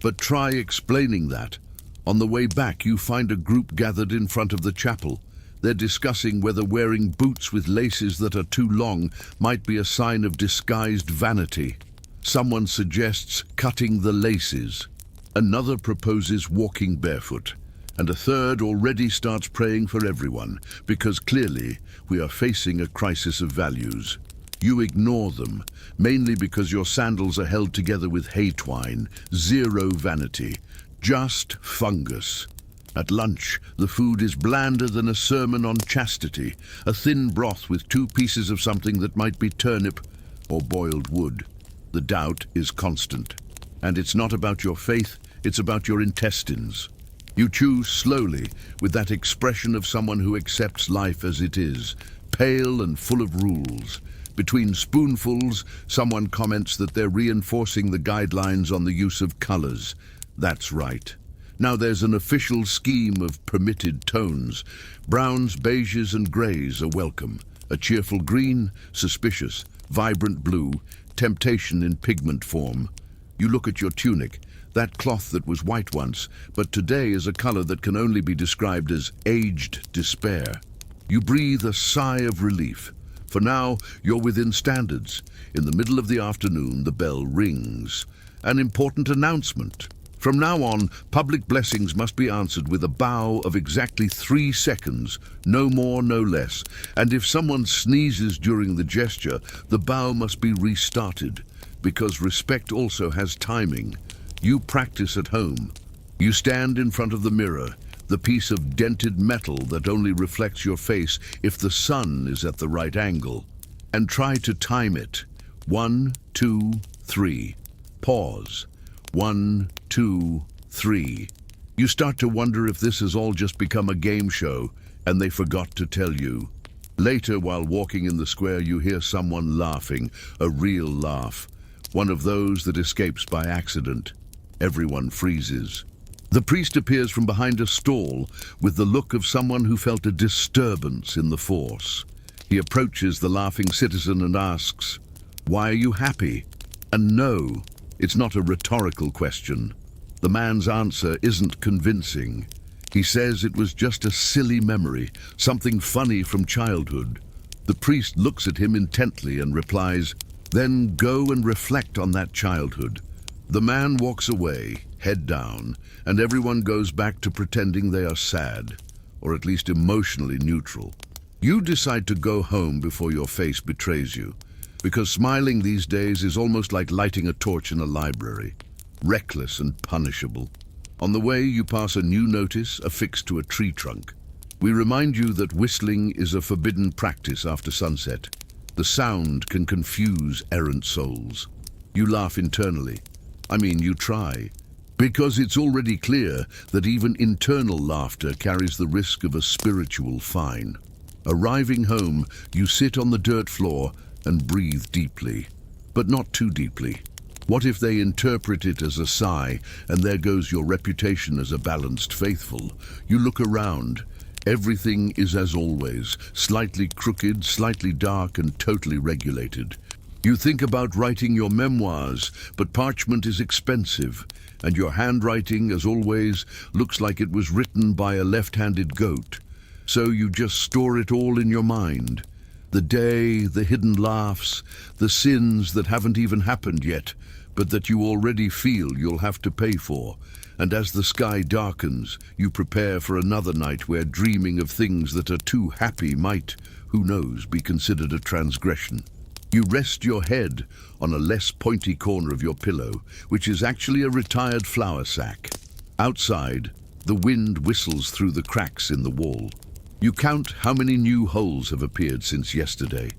But try explaining that. On the way back, you find a group gathered in front of the chapel. They're discussing whether wearing boots with laces that are too long might be a sign of disguised vanity. Someone suggests cutting the laces. Another proposes walking barefoot. And a third already starts praying for everyone, because clearly we are facing a crisis of values. You ignore them, mainly because your sandals are held together with hay twine, zero vanity, just fungus. At lunch, the food is blander than a sermon on chastity, a thin broth with 2 pieces of something that might be turnip or boiled wood. The doubt is constant. And it's not about your faith, it's about your intestines. You chew slowly, with that expression of someone who accepts life as it is, pale and full of rules. Between spoonfuls, someone comments that they're reinforcing the guidelines on the use of colors. That's right. Now there's an official scheme of permitted tones. Browns, beiges and greys are welcome. A cheerful green, suspicious. Vibrant blue, temptation in pigment form. You look at your tunic, that cloth that was white once, but today is a color that can only be described as aged despair. You breathe a sigh of relief. For now, you're within standards. In the middle of the afternoon, the bell rings. An important announcement. From now on, public blessings must be answered with a bow of exactly 3 seconds, no more, no less. And if someone sneezes during the gesture, the bow must be restarted, because respect also has timing. You practice at home. You stand in front of the mirror, the piece of dented metal that only reflects your face if the sun is at the right angle, and try to time it. 1, 2, 3. Pause. 1, 2, 3. You start to wonder if this has all just become a game show and they forgot to tell you. Later, while walking in the square, you hear someone laughing, a real laugh, one of those that escapes by accident. Everyone freezes. The priest appears from behind a stall with the look of someone who felt a disturbance in the force. He approaches the laughing citizen and asks, "Why are you happy?" And no, it's not a rhetorical question. The man's answer isn't convincing. He says it was just a silly memory, something funny from childhood. The priest looks at him intently and replies, "Then go and reflect on that childhood." The man walks away, head down, and everyone goes back to pretending they are sad, or at least emotionally neutral. You decide to go home before your face betrays you, because smiling these days is almost like lighting a torch in a library, reckless and punishable. On the way, you pass a new notice affixed to a tree trunk. We remind you that whistling is a forbidden practice after sunset. The sound can confuse errant souls. You laugh internally. You try. Because it's already clear that even internal laughter carries the risk of a spiritual fine. Arriving home, you sit on the dirt floor and breathe deeply, but not too deeply. What if they interpret it as a sigh, and there goes your reputation as a balanced faithful? You look around. Everything is as always, slightly crooked, slightly dark, and totally regulated. You think about writing your memoirs, but parchment is expensive, and your handwriting, as always, looks like it was written by a left-handed goat. So you just store it all in your mind. The day, the hidden laughs, the sins that haven't even happened yet, but that you already feel you'll have to pay for. And as the sky darkens, you prepare for another night where dreaming of things that are too happy might, who knows, be considered a transgression. You rest your head on a less pointy corner of your pillow, which is actually a retired flour sack. Outside, the wind whistles through the cracks in the wall. You count how many new holes have appeared since yesterday.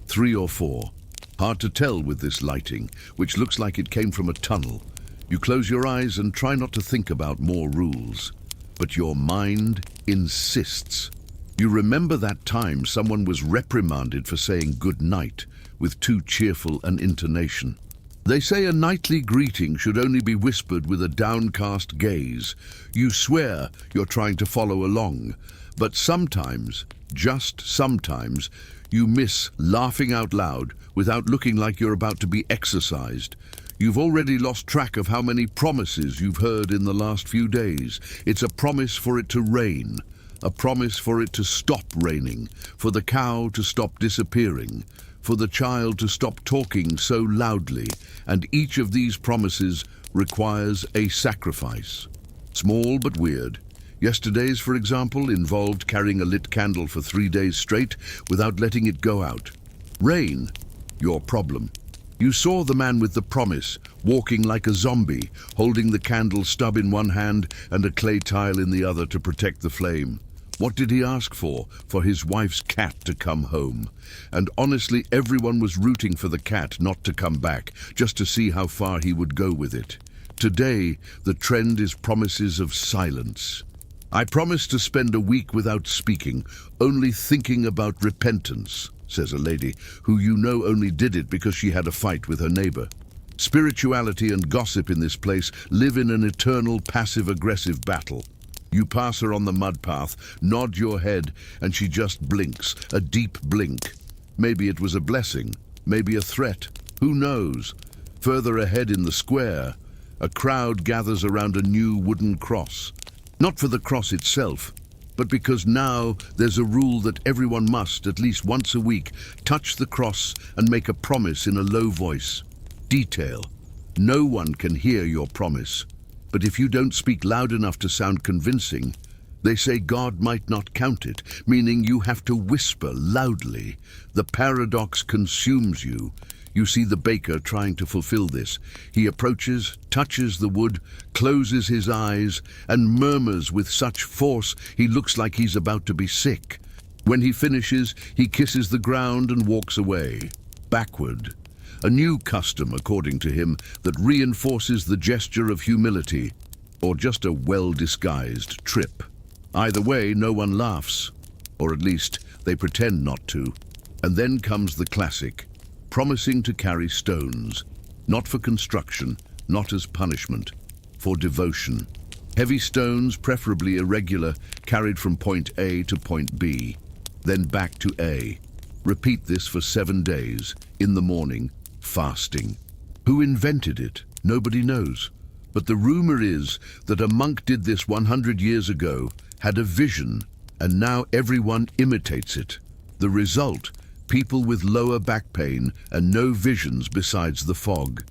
3 or 4. Hard to tell with this lighting, which looks like it came from a tunnel. You close your eyes and try not to think about more rules. But your mind insists. You remember that time someone was reprimanded for saying good night with too cheerful an intonation. They say a nightly greeting should only be whispered with a downcast gaze. You swear you're trying to follow along, but sometimes, just sometimes, you miss laughing out loud without looking like you're about to be exercised. You've already lost track of how many promises you've heard in the last few days. It's a promise for it to rain, a promise for it to stop raining, for the cow to stop disappearing, for the child to stop talking so loudly, and each of these promises requires a sacrifice. Small but weird. Yesterday's, for example, involved carrying a lit candle for 3 days straight without letting it go out. Rain, your problem. You saw the man with the promise, walking like a zombie, holding the candle stub in one hand and a clay tile in the other to protect the flame. What did he ask for? For his wife's cat to come home. And honestly, everyone was rooting for the cat not to come back, just to see how far he would go with it. Today, the trend is promises of silence. I promise to spend a week without speaking, only thinking about repentance, says a lady who you know only did it because she had a fight with her neighbor. Spirituality and gossip in this place live in an eternal passive-aggressive battle. You pass her on the mud path, nod your head, and she just blinks, a deep blink. Maybe it was a blessing, maybe a threat, who knows? Further ahead in the square, a crowd gathers around a new wooden cross. Not for the cross itself, but because now there's a rule that everyone must, at least once a week, touch the cross and make a promise in a low voice. Detail. No one can hear your promise. But if you don't speak loud enough to sound convincing, they say God might not count it, meaning you have to whisper loudly. The paradox consumes you. You see the baker trying to fulfill this. He approaches, touches the wood, closes his eyes, and murmurs with such force he looks like he's about to be sick. When he finishes, he kisses the ground and walks away, backward. A new custom, according to him, that reinforces the gesture of humility, or just a well-disguised trip. Either way, no one laughs, or at least they pretend not to. And then comes the classic, promising to carry stones, not for construction, not as punishment, for devotion. Heavy stones, preferably irregular, carried from point A to point B, then back to A. Repeat this for 7 days, in the morning, fasting. Who invented it? Nobody knows. But the rumor is that a monk did this 100 years ago, had a vision, and now everyone imitates it. The result, people with lower back pain and no visions besides the fog.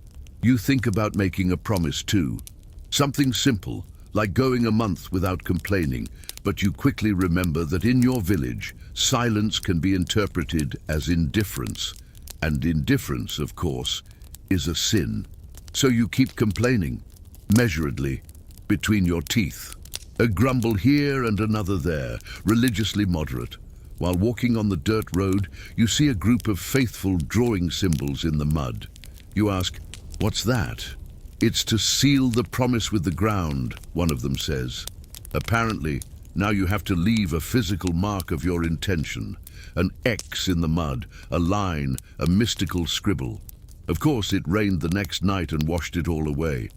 You think about making a promise too. Something simple, like going a month without complaining, but you quickly remember that in your village, silence can be interpreted as indifference. And indifference, of course, is a sin. So you keep complaining, measuredly, between your teeth. A grumble here and another there, religiously moderate. While walking on the dirt road, you see a group of faithful drawing symbols in the mud. You ask, "What's that?" "It's to seal the promise with the ground," one of them says. Apparently, now you have to leave a physical mark of your intention. An X in the mud, a line, a mystical scribble. Of course, it rained the next night and washed it all away.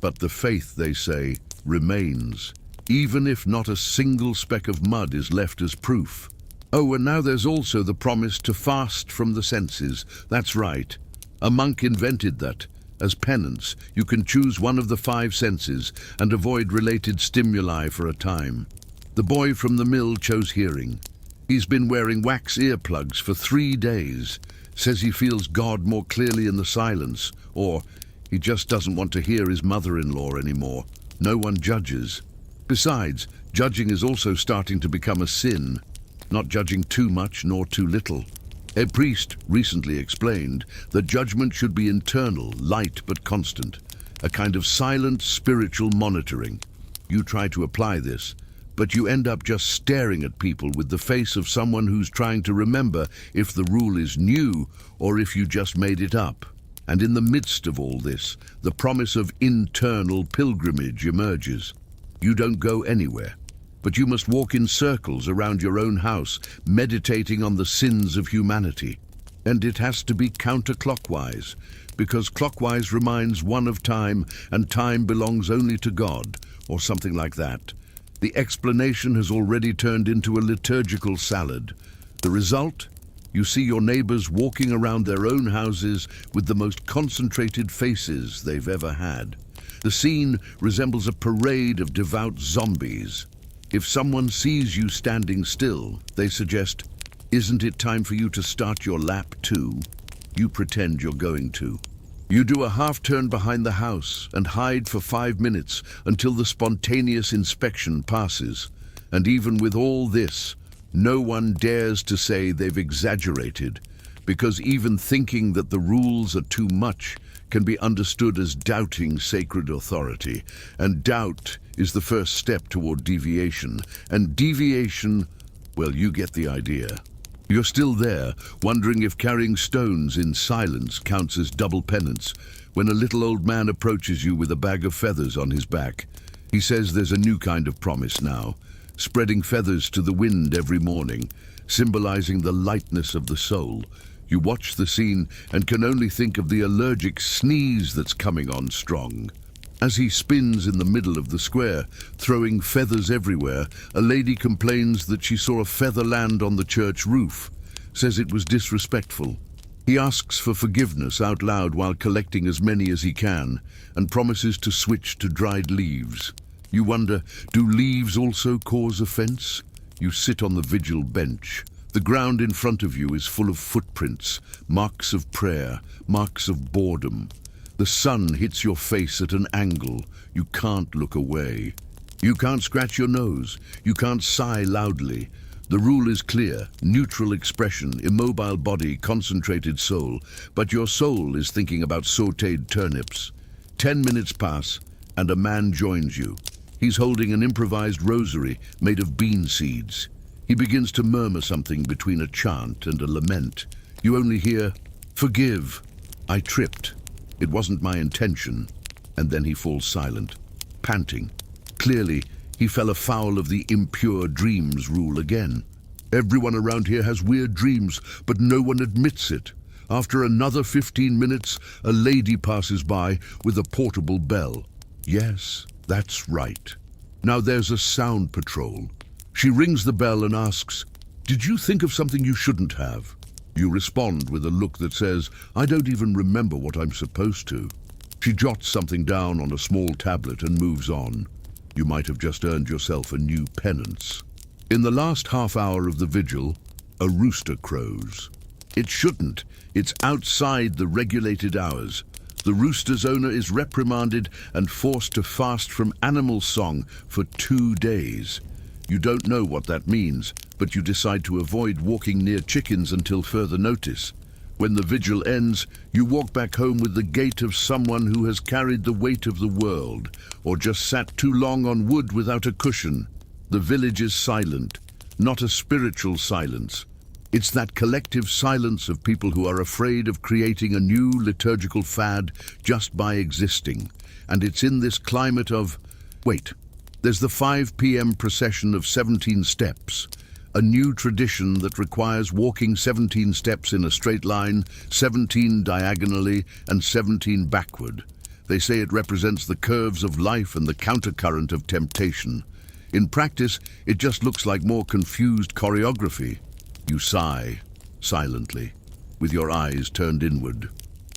But the faith, they say, remains, even if not a single speck of mud is left as proof. Oh, and now there's also the promise to fast from the senses. That's right. A monk invented that. As penance, you can choose one of the 5 senses and avoid related stimuli for a time. The boy from the mill chose hearing. He's been wearing wax earplugs for 3 days. Says he feels God more clearly in the silence, or he just doesn't want to hear his mother-in-law anymore. No one judges. Besides, judging is also starting to become a sin. Not judging too much nor too little. A priest recently explained that judgment should be internal, light but constant, a kind of silent spiritual monitoring. You try to apply this, but you end up just staring at people with the face of someone who's trying to remember if the rule is new or if you just made it up. And in the midst of all this, the promise of internal pilgrimage emerges. You don't go anywhere, but you must walk in circles around your own house, meditating on the sins of humanity. And it has to be counterclockwise, because clockwise reminds one of time, and time belongs only to God, or something like that. The explanation has already turned into a liturgical salad. The result? You see your neighbors walking around their own houses with the most concentrated faces they've ever had. The scene resembles a parade of devout zombies. If someone sees you standing still, they suggest, "Isn't it time for you to start your lap too?" You pretend you're going to. You do a half-turn behind the house and hide for 5 minutes until the spontaneous inspection passes. And even with all this, no one dares to say they've exaggerated, because even thinking that the rules are too much can be understood as doubting sacred authority. And doubt is the first step toward deviation. And deviation, well, you get the idea. You're still there, wondering if carrying stones in silence counts as double penance, when a little old man approaches you with a bag of feathers on his back. He says there's a new kind of promise now, spreading feathers to the wind every morning, symbolizing the lightness of the soul. You watch the scene and can only think of the allergic sneeze that's coming on strong. As he spins in the middle of the square, throwing feathers everywhere, a lady complains that she saw a feather land on the church roof, says it was disrespectful. He asks for forgiveness out loud while collecting as many as he can, and promises to switch to dried leaves. You wonder, do leaves also cause offense? You sit on the vigil bench. The ground in front of you is full of footprints, marks of prayer, marks of boredom. The sun hits your face at an angle. You can't look away. You can't scratch your nose. You can't sigh loudly. The rule is clear: neutral expression, immobile body, concentrated soul. But your soul is thinking about sautéed turnips. 10 minutes pass, and a man joins you. He's holding an improvised rosary made of bean seeds. He begins to murmur something between a chant and a lament. You only hear, "Forgive, I tripped. It wasn't my intention." And then he falls silent, panting. Clearly, he fell afoul of the impure dreams rule again. Everyone around here has weird dreams, but no one admits it. After another 15 minutes, a lady passes by with a portable bell. Yes, that's right. Now there's a sound patrol. She rings the bell and asks, "Did you think of something you shouldn't have?" You respond with a look that says, "I don't even remember what I'm supposed to." She jots something down on a small tablet and moves on. You might have just earned yourself a new penance. In the last half hour of the vigil, a rooster crows. It shouldn't. It's outside the regulated hours. The rooster's owner is reprimanded and forced to fast from animal song for 2 days. You don't know what that means, but you decide to avoid walking near chickens until further notice. When the vigil ends, you walk back home with the gait of someone who has carried the weight of the world, or just sat too long on wood without a cushion. The village is silent, not a spiritual silence. It's that collective silence of people who are afraid of creating a new liturgical fad just by existing. And it's in this climate of, wait, there's the 5 p.m. procession of 17 steps, a new tradition that requires walking 17 steps in a straight line, 17 diagonally, and 17 backward. They say it represents the curves of life and the countercurrent of temptation. In practice, it just looks like more confused choreography. You sigh, silently, with your eyes turned inward.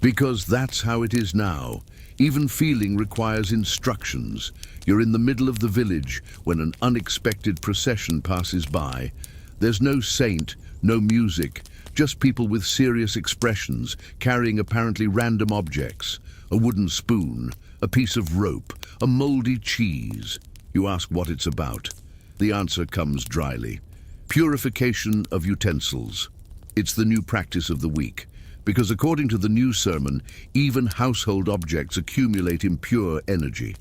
Because that's how it is now. Even feeling requires instructions. You're in the middle of the village when an unexpected procession passes by. There's no saint, no music, just people with serious expressions, carrying apparently random objects. A wooden spoon, a piece of rope, a moldy cheese. You ask what it's about. The answer comes dryly. Purification of utensils. It's the new practice of the week, because according to the new sermon, even household objects accumulate impure energy.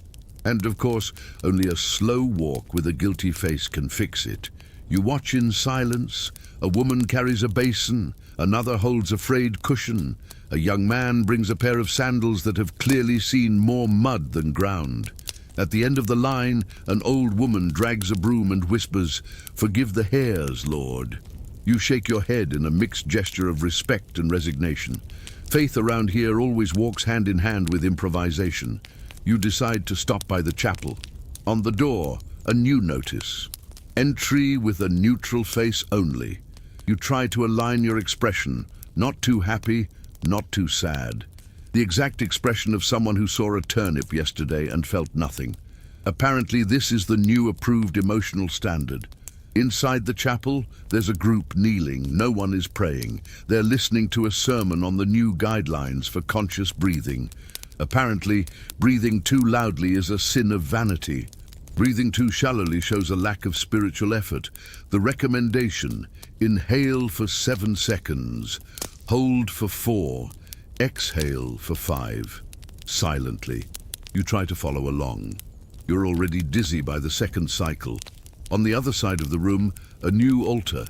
And of course, only a slow walk with a guilty face can fix it. You watch in silence. A woman carries a basin, another holds a frayed cushion. A young man brings a pair of sandals that have clearly seen more mud than ground. At the end of the line, an old woman drags a broom and whispers, "Forgive the hairs, Lord." You shake your head in a mixed gesture of respect and resignation. Faith around here always walks hand in hand with improvisation. You decide to stop by the chapel. On the door, a new notice. Entry with a neutral face only. You try to align your expression, not too happy, not too sad. The exact expression of someone who saw a turnip yesterday and felt nothing. Apparently this is the new approved emotional standard. Inside the chapel, there's a group kneeling. No one is praying. They're listening to a sermon on the new guidelines for conscious breathing. Apparently, breathing too loudly is a sin of vanity. Breathing too shallowly shows a lack of spiritual effort. The recommendation: inhale for 7 seconds, hold for 4, exhale for 5. Silently, you try to follow along. You're already dizzy by the second cycle. On the other side of the room, a new altar.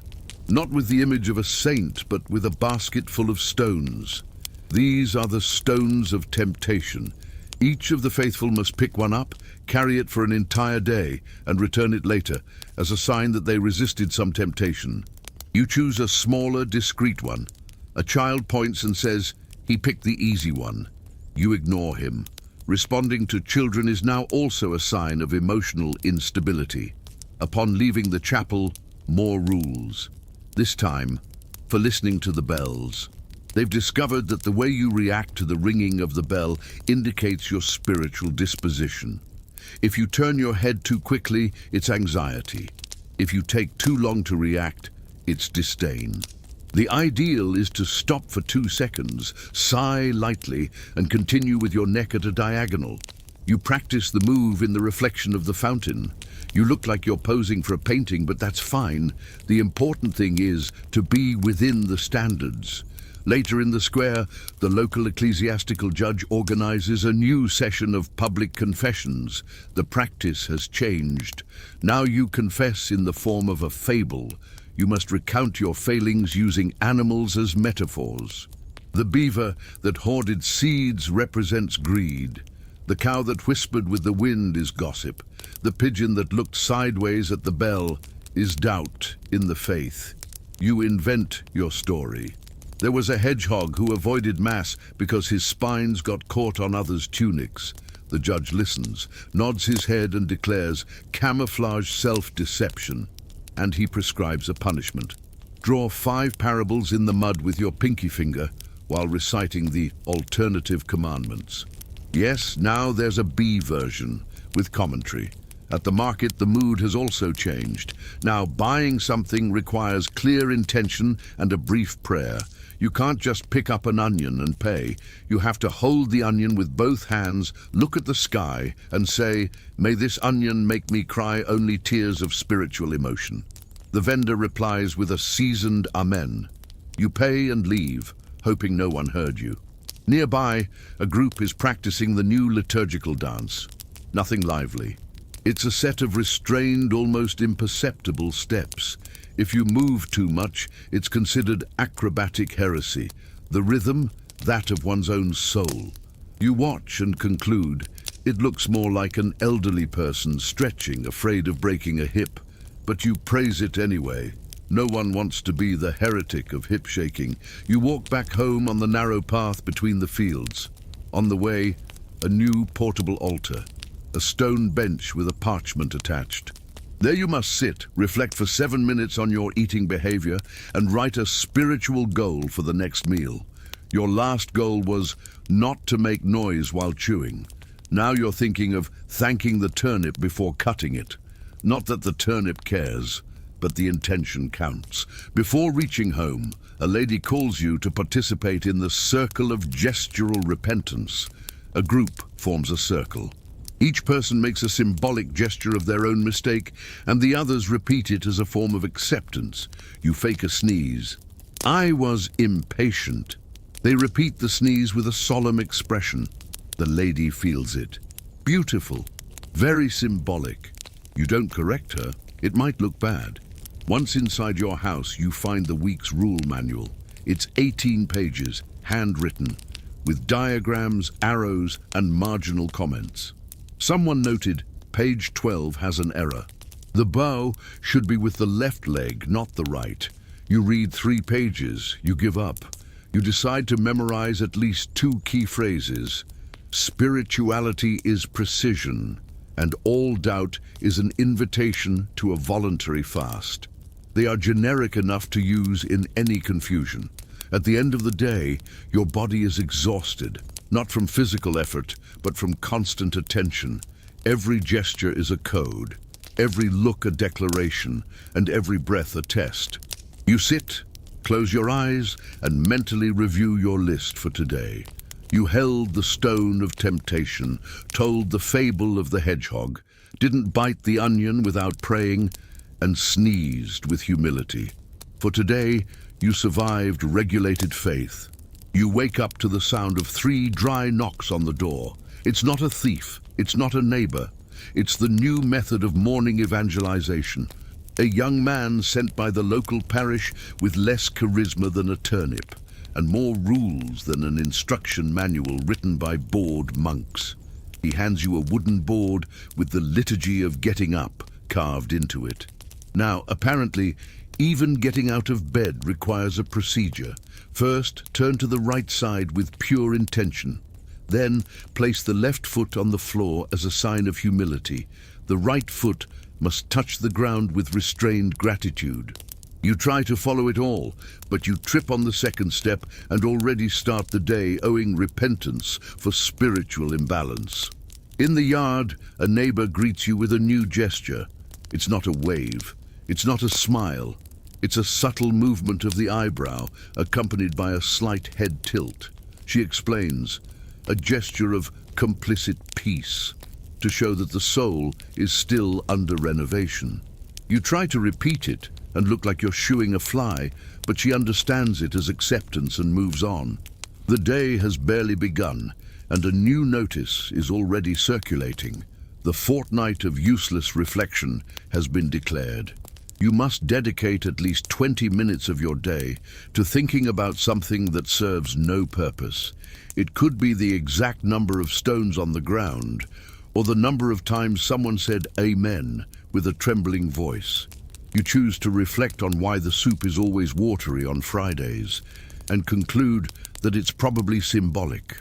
Not with the image of a saint, but with a basket full of stones. These are the stones of temptation. Each of the faithful must pick one up, carry it for an entire day, and return it later, as a sign that they resisted some temptation. You choose a smaller, discreet one. A child points and says, "He picked the easy one." You ignore him. Responding to children is now also a sign of emotional instability. Upon leaving the chapel, more rules. This time, for listening to the bells. They've discovered that the way you react to the ringing of the bell indicates your spiritual disposition. If you turn your head too quickly, it's anxiety. If you take too long to react, it's disdain. The ideal is to stop for 2 seconds, sigh lightly, and continue with your neck at a diagonal. You practice the move in the reflection of the fountain. You look like you're posing for a painting, but that's fine. The important thing is to be within the standards. Later in the square, the local ecclesiastical judge organizes a new session of public confessions. The practice has changed. Now you confess in the form of a fable. You must recount your failings using animals as metaphors. The beaver that hoarded seeds represents greed. The cow that whispered with the wind is gossip. The pigeon that looked sideways at the bell is doubt in the faith. You invent your story. There was a hedgehog who avoided mass because his spines got caught on others' tunics. The judge listens, nods his head and declares camouflage self-deception, and he prescribes a punishment. Draw 5 parables in the mud with your pinky finger while reciting the alternative commandments. Yes, now there's a B version with commentary. At the market, the mood has also changed. Now, buying something requires clear intention and a brief prayer. You can't just pick up an onion and pay. You have to hold the onion with both hands, look at the sky, and say, "May this onion make me cry only tears of spiritual emotion." The vendor replies with a seasoned amen. You pay and leave, hoping no one heard you. Nearby, a group is practicing the new liturgical dance. Nothing lively. It's a set of restrained, almost imperceptible steps. If you move too much, it's considered acrobatic heresy. The rhythm, that of one's own soul. You watch and conclude, it looks more like an elderly person stretching, afraid of breaking a hip. But you praise it anyway. No one wants to be the heretic of hip shaking. You walk back home on the narrow path between the fields. On the way, a new portable altar. A stone bench with a parchment attached. There you must sit, reflect for 7 minutes on your eating behavior, and write a spiritual goal for the next meal. Your last goal was not to make noise while chewing. Now you're thinking of thanking the turnip before cutting it. Not that the turnip cares, but the intention counts. Before reaching home, a lady calls you to participate in the circle of gestural repentance. A group forms a circle. Each person makes a symbolic gesture of their own mistake, and the others repeat it as a form of acceptance. You fake a sneeze. I was impatient. They repeat the sneeze with a solemn expression. The lady feels it. Beautiful. Very symbolic. You don't correct her. It might look bad. Once inside your house, you find the week's rule manual. It's 18 pages, handwritten, with diagrams, arrows, and marginal comments. Someone noted, page 12 has an error. The bow should be with the left leg, not the right. You read 3 pages, you give up. You decide to memorize at least 2 key phrases. Spirituality is precision, and all doubt is an invitation to a voluntary fast. They are generic enough to use in any confusion. At the end of the day, your body is exhausted, not from physical effort, but from constant attention. Every gesture is a code, every look a declaration, and every breath a test. You sit, close your eyes, and mentally review your list for today. You held the stone of temptation, told the fable of the hedgehog, didn't bite the onion without praying, and sneezed with humility. For today, you survived regulated faith. You wake up to the sound of 3 dry knocks on the door. It's not a thief, it's not a neighbor. It's the new method of morning evangelization. A young man sent by the local parish with less charisma than a turnip, and more rules than an instruction manual written by bored monks. He hands you a wooden board with the liturgy of getting up carved into it. Now, apparently, even getting out of bed requires a procedure. First, turn to the right side with pure intention. Then, place the left foot on the floor as a sign of humility. The right foot must touch the ground with restrained gratitude. You try to follow it all, but you trip on the second step and already start the day owing repentance for spiritual imbalance. In the yard, a neighbor greets you with a new gesture. It's not a wave. It's not a smile. It's a subtle movement of the eyebrow, accompanied by a slight head tilt. She explains, a gesture of complicit peace, to show that the soul is still under renovation. You try to repeat it and look like you're shooing a fly, but she understands it as acceptance and moves on. The day has barely begun, and a new notice is already circulating. The fortnight of useless reflection has been declared. You must dedicate at least 20 minutes of your day to thinking about something that serves no purpose. It could be the exact number of stones on the ground, or the number of times someone said amen with a trembling voice. You choose to reflect on why the soup is always watery on Fridays, and conclude that it's probably symbolic.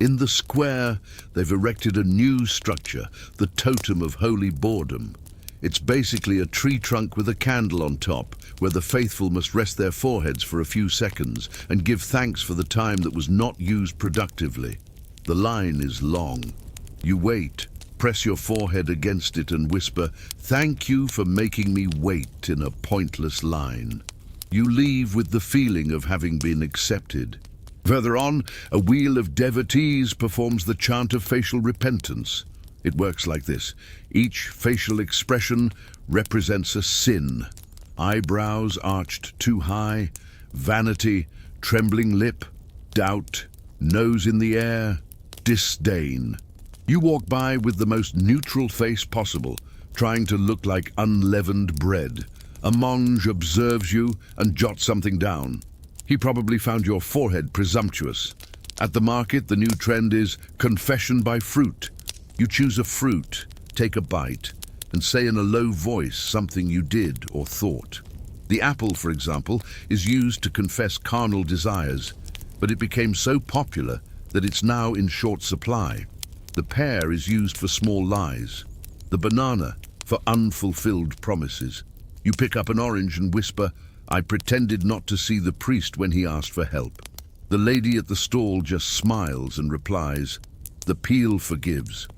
In the square, they've erected a new structure, the totem of holy boredom. It's basically a tree trunk with a candle on top, where the faithful must rest their foreheads for a few seconds and give thanks for the time that was not used productively. The line is long. You wait, press your forehead against it and whisper, "Thank you for making me wait," in a pointless line. You leave with the feeling of having been accepted. Further on, a wheel of devotees performs the chant of facial repentance. It works like this. Each facial expression represents a sin. Eyebrows arched too high, vanity, trembling lip, doubt, nose in the air, disdain. You walk by with the most neutral face possible, trying to look like unleavened bread. A monge observes you and jots something down. He probably found your forehead presumptuous. At the market, the new trend is confession by fruit. You choose a fruit, take a bite, and say in a low voice something you did or thought. The apple, for example, is used to confess carnal desires, but it became so popular that it's now in short supply. The pear is used for small lies. The banana for unfulfilled promises. You pick up an orange and whisper, "I pretended not to see the priest when he asked for help." The lady at the stall just smiles and replies, "The peel forgives."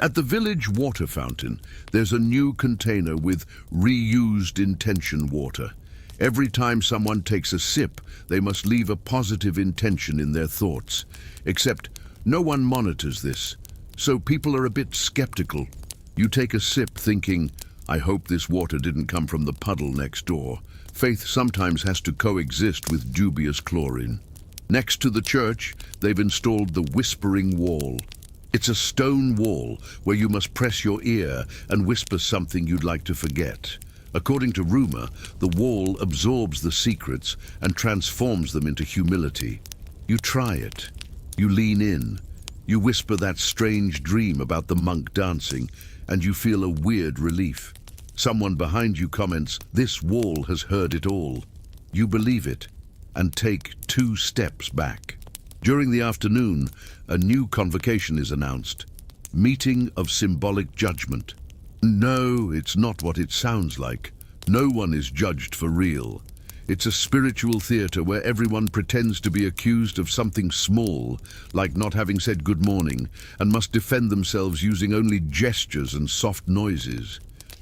At the village water fountain, there's a new container with reused intention water. Every time someone takes a sip, they must leave a positive intention in their thoughts. Except no one monitors this, so people are a bit skeptical. You take a sip thinking, "I hope this water didn't come from the puddle next door." Faith sometimes has to coexist with dubious chlorine. Next to the church, they've installed the whispering wall. It's a stone wall where you must press your ear and whisper something you'd like to forget. According to rumor, the wall absorbs the secrets and transforms them into humility. You try it. You lean in. You whisper that strange dream about the monk dancing, and you feel a weird relief. Someone behind you comments, "This wall has heard it all." You believe it and take 2 steps back. During the afternoon, a new convocation is announced. Meeting of symbolic judgment. No, it's not what it sounds like. No one is judged for real. It's a spiritual theater where everyone pretends to be accused of something small, like not having said good morning, and must defend themselves using only gestures and soft noises.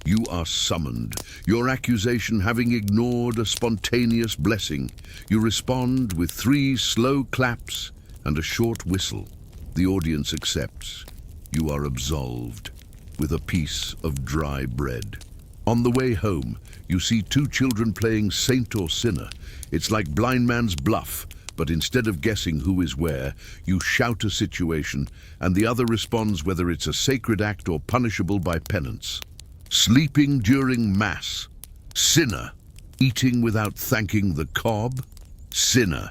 You are summoned, your accusation having ignored a spontaneous blessing. You respond with 3 slow claps and a short whistle. The audience accepts. You are absolved with a piece of dry bread. On the way home, you see 2 children playing saint or sinner. It's like blind man's bluff, but instead of guessing who is where, you shout a situation, and the other responds whether it's a sacred act or punishable by penance. Sleeping during Mass. Sinner. Eating without thanking the cob. Sinner.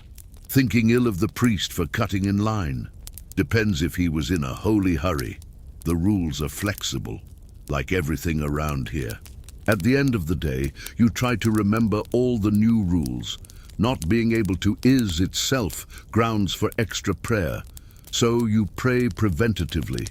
Thinking ill of the priest for cutting in line. Depends if he was in a holy hurry. The rules are flexible, like everything around here. At the end of the day, you try to remember all the new rules. Not being able to is itself grounds for extra prayer. So you pray preventatively.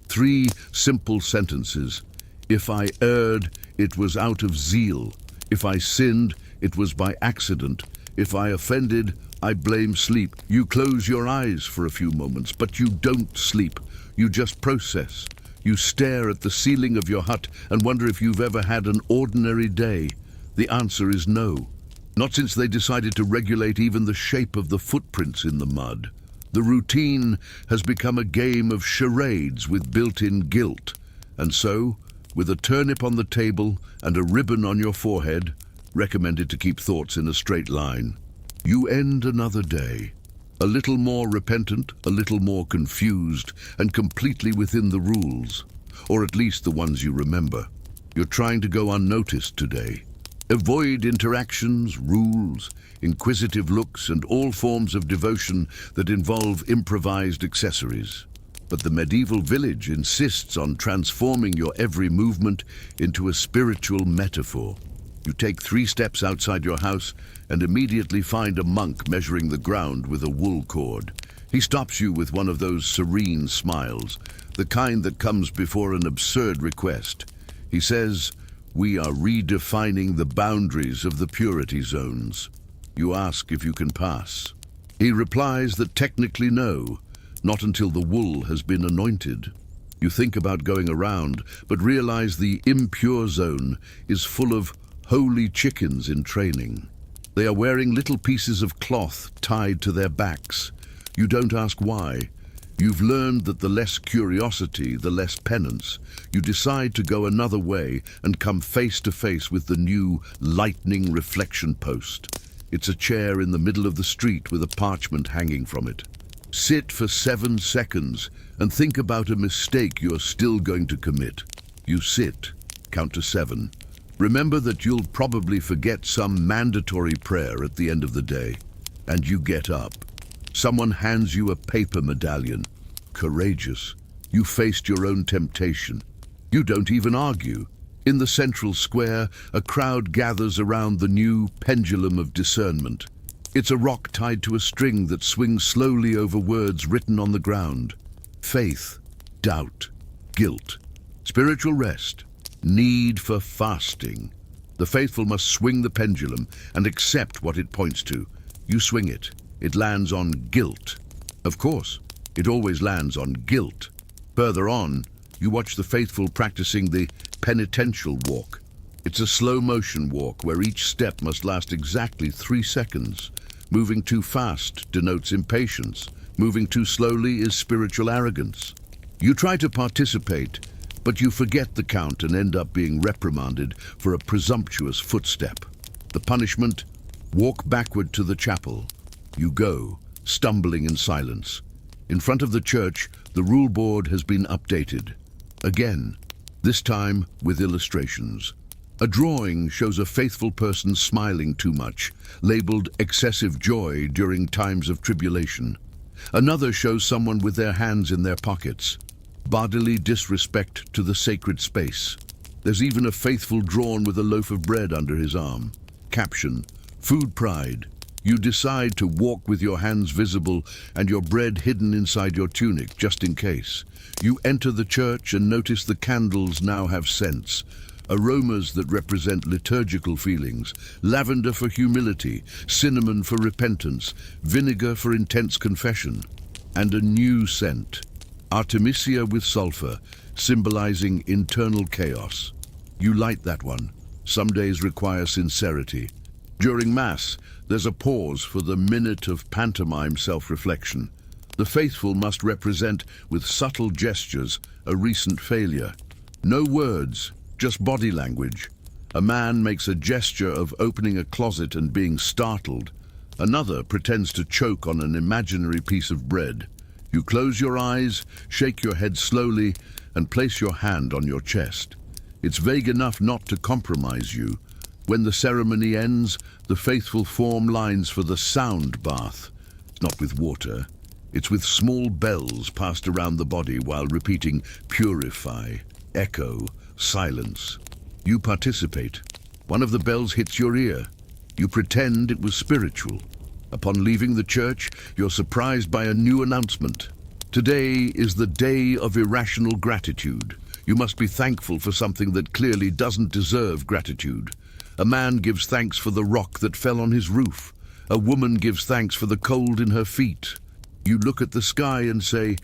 3 simple sentences. If I erred, it was out of zeal. If I sinned, it was by accident. If I offended, I blame sleep. You close your eyes for a few moments, but you don't sleep. You just process. You stare at the ceiling of your hut and wonder if you've ever had an ordinary day. The answer is no. Not since they decided to regulate even the shape of the footprints in the mud. The routine has become a game of charades with built-in guilt. And so, with a turnip on the table and a ribbon on your forehead, recommended to keep thoughts in a straight line, you end another day. A little more repentant, a little more confused, and completely within the rules, or at least the ones you remember. You're trying to go unnoticed today. Avoid interactions, rules, inquisitive looks, and all forms of devotion that involve improvised accessories. But the medieval village insists on transforming your every movement into a spiritual metaphor. You take 3 steps outside your house and immediately find a monk measuring the ground with a wool cord. He stops you with one of those serene smiles, the kind that comes before an absurd request. He says, "We are redefining the boundaries of the purity zones." You ask if you can pass. He replies that technically no, not until the wool has been anointed. You think about going around, but realize the impure zone is full of holy chickens in training. They are wearing little pieces of cloth tied to their backs. You don't ask why. You've learned that the less curiosity, the less penance. You decide to go another way and come face to face with the new lightning reflection post. It's a chair in the middle of the street with a parchment hanging from it. Sit for 7 seconds and think about a mistake you're still going to commit. You sit, count to 7. Remember that you'll probably forget some mandatory prayer at the end of the day, and you get up. Someone hands you a paper medallion. Courageous. You faced your own temptation. You don't even argue. In the central square, a crowd gathers around the new pendulum of discernment. It's a rock tied to a string that swings slowly over words written on the ground. Faith, doubt, guilt, spiritual rest, need for fasting. The faithful must swing the pendulum and accept what it points to. You swing it. It lands on guilt. Of course, it always lands on guilt. Further on, you watch the faithful practicing the penitential walk. It's a slow-motion walk where each step must last exactly 3 seconds. Moving too fast denotes impatience. Moving too slowly is spiritual arrogance. You try to participate, but you forget the count and end up being reprimanded for a presumptuous footstep. The punishment? Walk backward to the chapel. You go, stumbling in silence. In front of the church, the rule board has been updated. Again, this time with illustrations. A drawing shows a faithful person smiling too much, labeled excessive joy during times of tribulation. Another shows someone with their hands in their pockets, bodily disrespect to the sacred space. There's even a faithful drawn with a loaf of bread under his arm. Caption, food pride. You decide to walk with your hands visible and your bread hidden inside your tunic, just in case. You enter the church and notice the candles now have scents. Aromas that represent liturgical feelings. Lavender for humility, cinnamon for repentance, vinegar for intense confession. And a new scent, Artemisia with sulfur, symbolizing internal chaos. You light that one. Some days require sincerity. During Mass, there's a pause for the minute of pantomime self-reflection. The faithful must represent, with subtle gestures, a recent failure. No words, just body language. A man makes a gesture of opening a closet and being startled. Another pretends to choke on an imaginary piece of bread. You close your eyes, shake your head slowly, and place your hand on your chest. It's vague enough not to compromise you. When the ceremony ends, the faithful form lines for the sound bath. It's not with water. It's with small bells passed around the body while repeating purify, echo, silence. You participate. One of the bells hits your ear. You pretend it was spiritual. Upon leaving the church, you're surprised by a new announcement. Today is the day of irrational gratitude. You must be thankful for something that clearly doesn't deserve gratitude. A man gives thanks for the rock that fell on his roof. A woman gives thanks for the cold in her feet. You look at the sky and say,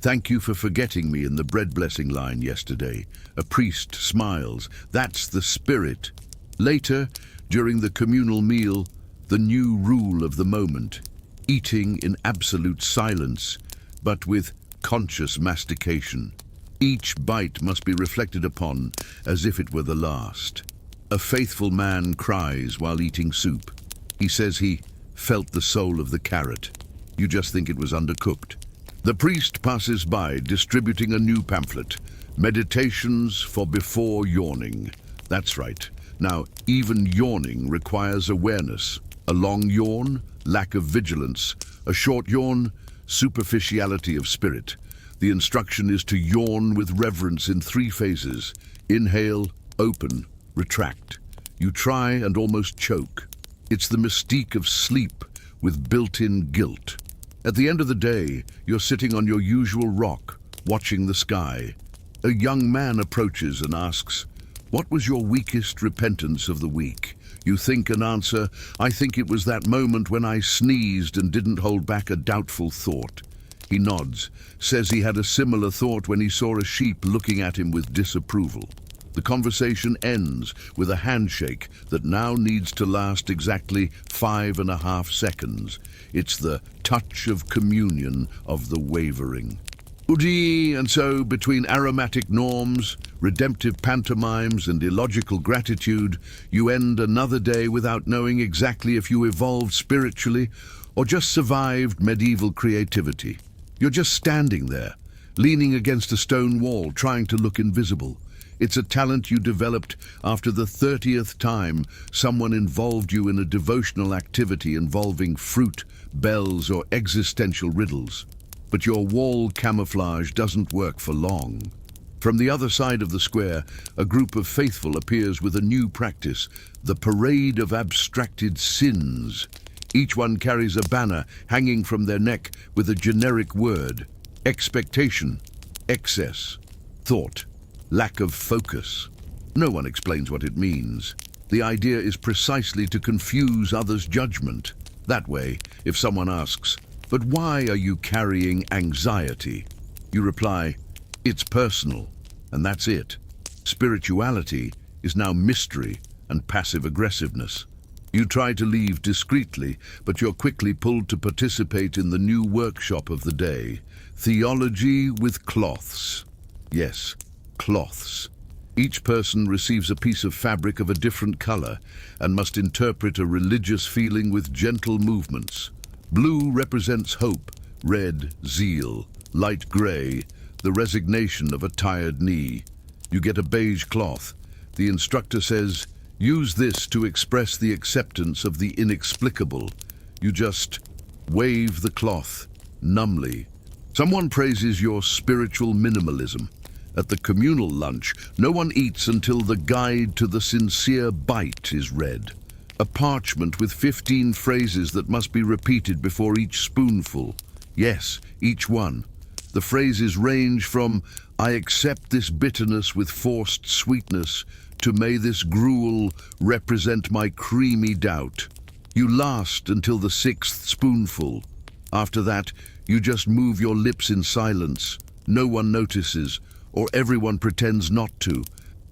"Thank you for forgetting me in the bread blessing line yesterday." A priest smiles. That's the spirit. Later, during the communal meal, the new rule of the moment. Eating in absolute silence, but with conscious mastication. Each bite must be reflected upon as if it were the last. A faithful man cries while eating soup. He says he felt the soul of the carrot. You just think it was undercooked. The priest passes by, distributing a new pamphlet. Meditations for before yawning. That's right. Now, even yawning requires awareness. A long yawn, lack of vigilance. A short yawn, superficiality of spirit. The instruction is to yawn with reverence in 3 phases. Inhale, open, retract. You try and almost choke. It's the mystique of sleep with built-in guilt. At the end of the day, you're sitting on your usual rock, watching the sky. A young man approaches and asks, "What was your weakest repentance of the week?" You think and answer, "I think it was that moment when I sneezed and didn't hold back a doubtful thought." He nods, says he had a similar thought when he saw a sheep looking at him with disapproval. The conversation ends with a handshake that now needs to last exactly 5.5 seconds. It's the touch of communion of the wavering. And so, between aromatic norms, redemptive pantomimes, and illogical gratitude, you end another day without knowing exactly if you evolved spiritually or just survived medieval creativity. You're just standing there, leaning against a stone wall, trying to look invisible. It's a talent you developed after the 30th time someone involved you in a devotional activity involving fruit, bells, or existential riddles. But your wall camouflage doesn't work for long. From the other side of the square, a group of faithful appears with a new practice, the Parade of Abstracted Sins. Each one carries a banner hanging from their neck with a generic word: expectation, excess, thought, lack of focus. No one explains what it means. The idea is precisely to confuse others' judgment. That way, if someone asks, "But why are you carrying anxiety?" you reply, "It's personal," and that's it. Spirituality is now mystery and passive aggressiveness. You try to leave discreetly, but you're quickly pulled to participate in the new workshop of the day, theology with cloths. Yes, cloths. Each person receives a piece of fabric of a different color and must interpret a religious feeling with gentle movements. Blue represents hope, red, zeal, light gray, the resignation of a tired knee. You get a beige cloth. The instructor says, "Use this to express the acceptance of the inexplicable." You just wave the cloth, numbly. Someone praises your spiritual minimalism. At the communal lunch, no one eats until the guide to the sincere bite is read. A parchment with 15 phrases that must be repeated before each spoonful. Yes, each one. The phrases range from, "I accept this bitterness with forced sweetness," to "May this gruel represent my creamy doubt." You last until the 6th spoonful. After that, you just move your lips in silence. No one notices, or everyone pretends not to.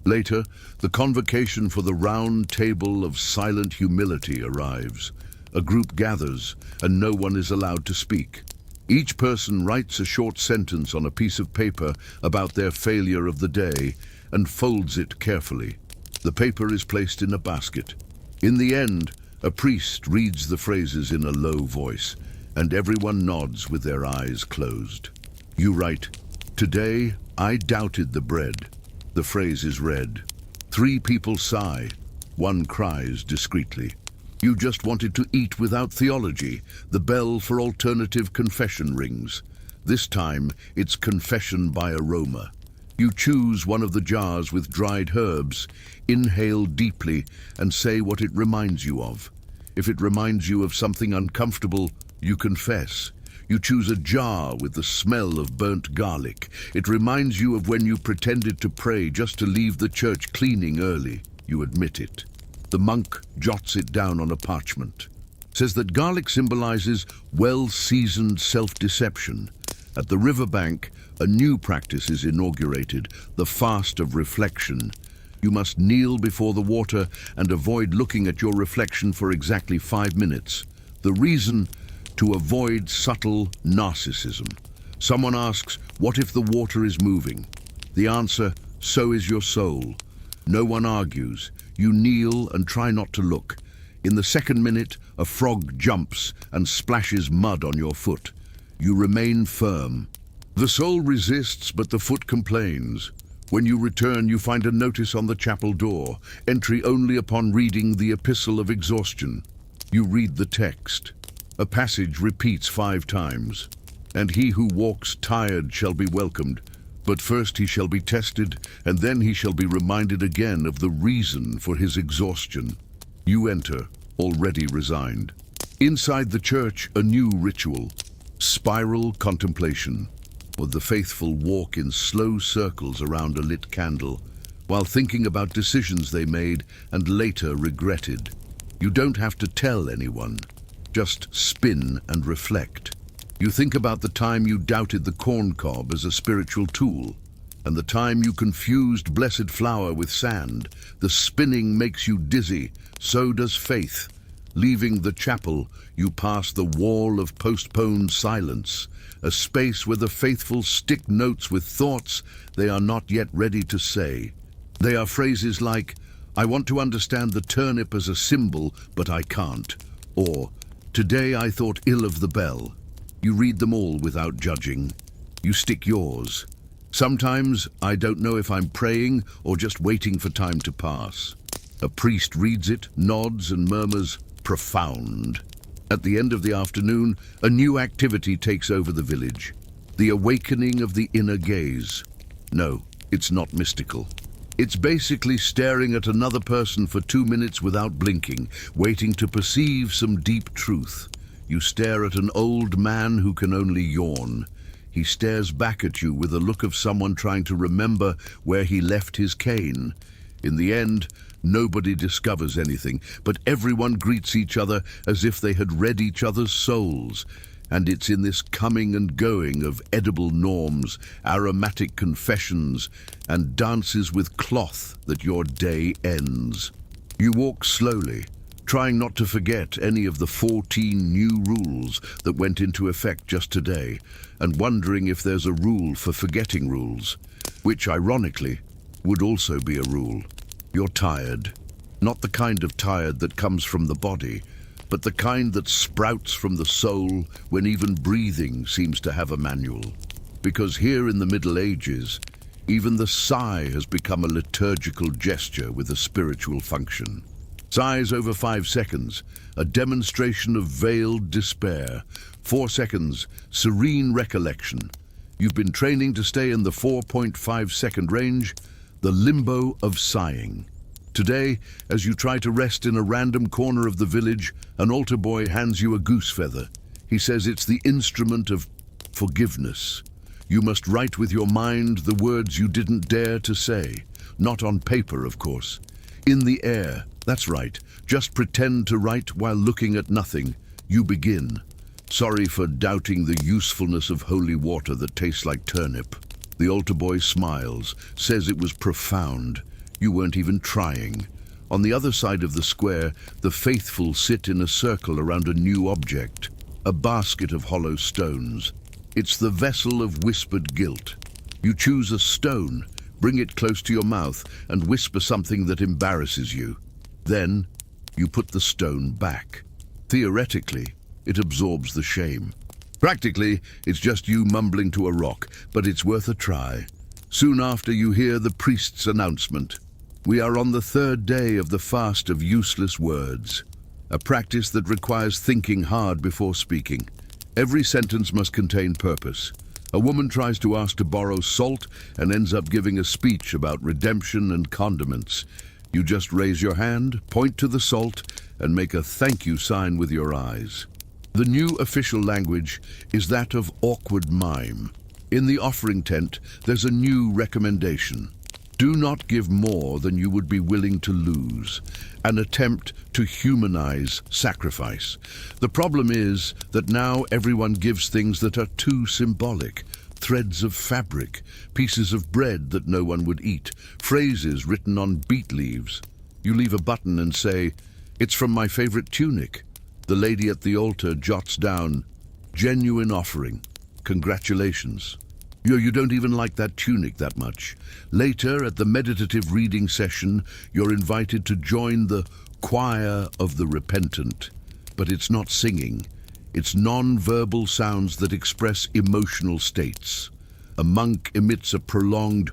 Later, the convocation for the round table of silent humility arrives. A group gathers, and no one is allowed to speak. Each person writes a short sentence on a piece of paper about their failure of the day and folds it carefully. The paper is placed in a basket. In the end, a priest reads the phrases in a low voice, and everyone nods with their eyes closed. You write, "Today I doubted the bread." The phrase is read. 3 people sigh. 1 cries discreetly. You just wanted to eat without theology. The bell for alternative confession rings. This time, it's confession by aroma. You choose one of the jars with dried herbs, inhale deeply, and say what it reminds you of. If it reminds you of something uncomfortable, you confess. You choose a jar with the smell of burnt garlic. It reminds you of when you pretended to pray just to leave the church cleaning early. You admit it. The monk jots it down on a parchment. Says that garlic symbolizes well-seasoned self-deception. At the riverbank, a new practice is inaugurated, the fast of reflection. You must kneel before the water and avoid looking at your reflection for exactly 5 minutes. The reason? To avoid subtle narcissism. Someone asks, "What if the water is moving?" The answer, "So is your soul." No one argues. You kneel and try not to look. In the 2nd minute, a frog jumps and splashes mud on your foot. You remain firm. The soul resists, but the foot complains. When you return, you find a notice on the chapel door, entry only upon reading the Epistle of Exhaustion. You read the text. A passage repeats 5 times. "And he who walks tired shall be welcomed, But first he shall be tested, and then he shall be reminded again of the reason for his exhaustion. You enter, already resigned. Inside the church, a new ritual. Spiral contemplation, or the faithful walk in slow circles around a lit candle, while thinking about decisions they made and later regretted. You don't have to tell anyone, just spin and reflect. You think about the time you doubted the corn cob as a spiritual tool, and the time you confused blessed flour with sand. The spinning makes you dizzy, so does faith. Leaving the chapel, you pass the wall of postponed silence, a space where the faithful stick notes with thoughts they are not yet ready to say. They are phrases like, "I want to understand the turnip as a symbol, but I can't," or "Today I thought ill of the bell." You read them all without judging. You stick yours. Sometimes I don't know if I'm praying or just waiting for time to pass. A priest reads it, nods and murmurs, "Profound." At the end of the afternoon, a new activity takes over the village. The awakening of the inner gaze. No, it's not mystical. It's basically staring at another person for 2 minutes without blinking, waiting to perceive some deep truth. You stare at an old man who can only yawn. He stares back at you with a look of someone trying to remember where he left his cane. In the end, nobody discovers anything, but everyone greets each other as if they had read each other's souls. And it's in this coming and going of edible norms, aromatic confessions, and dances with cloth that your day ends. You walk slowly, trying not to forget any of the 14 new rules that went into effect just today, and wondering if there's a rule for forgetting rules, which, ironically, would also be a rule. You're tired. Not the kind of tired that comes from the body, but the kind that sprouts from the soul when even breathing seems to have a manual. Because here in the Middle Ages, even the sigh has become a liturgical gesture with a spiritual function. Sighs over 5 seconds, a demonstration of veiled despair. 4 seconds, serene recollection. You've been training to stay in the 4.5-second range, the limbo of sighing. Today, as you try to rest in a random corner of the village, an altar boy hands you a goose feather. He says it's the instrument of forgiveness. You must write with your mind the words you didn't dare to say. Not on paper, of course. In the air. That's right. Just pretend to write while looking at nothing. You begin. Sorry for doubting the usefulness of holy water that tastes like turnip. The altar boy smiles, says it was profound. You weren't even trying. On the other side of the square, the faithful sit in a circle around a new object, a basket of hollow stones. It's the vessel of whispered guilt. You choose a stone, bring it close to your mouth, and whisper something that embarrasses you. Then, you put the stone back. Theoretically, it absorbs the shame. Practically, it's just you mumbling to a rock, but it's worth a try. Soon after, you hear the priest's announcement. We are on the 3rd day of the fast of useless words, a practice that requires thinking hard before speaking. Every sentence must contain purpose. A woman tries to ask to borrow salt and ends up giving a speech about redemption and condiments. You just raise your hand, point to the salt, and make a thank you sign with your eyes. The new official language is that of awkward mime. In the offering tent, there's a new recommendation. Do not give more than you would be willing to lose, an attempt to humanize sacrifice. The problem is that now everyone gives things that are too symbolic. Threads of fabric, pieces of bread that no one would eat, phrases written on beet leaves. You leave a button and say, "It's from my favorite tunic." The lady at the altar jots down, "Genuine offering. Congratulations." You don't even like that tunic that much. Later, at the meditative reading session, you're invited to join the choir of the repentant. But it's not singing. It's non-verbal sounds that express emotional states. A monk emits a prolonged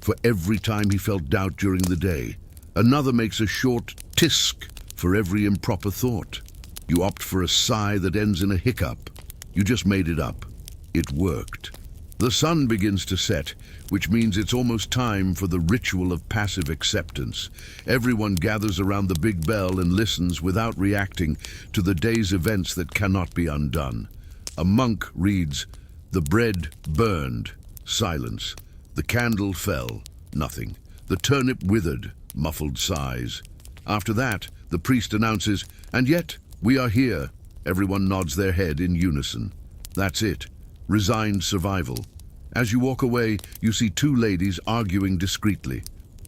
for every time he felt doubt during the day. Another makes a short tisk for every improper thought. You opt for a sigh that ends in a hiccup. You just made it up. It worked. The sun begins to set. which means it's almost time for the ritual of passive acceptance. Everyone gathers around the big bell and listens without reacting to the day's events that cannot be undone. A monk reads, "The bread burned," silence. "The candle fell," nothing. "The turnip withered," muffled sighs. After that, the priest announces, "And yet, we are here." Everyone nods their head in unison. That's it. Resigned survival. As you walk away, you see two ladies arguing discreetly.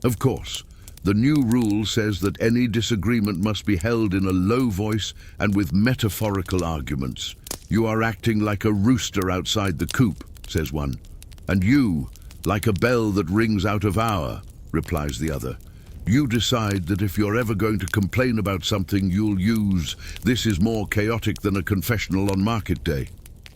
Of course, the new rule says that any disagreement must be held in a low voice and with metaphorical arguments. "You are acting like a rooster outside the coop," says one. "And you, like a bell that rings out of hour," replies the other. You decide that if you're ever going to complain about something, you'll use, "This is more chaotic than a confessional on market day."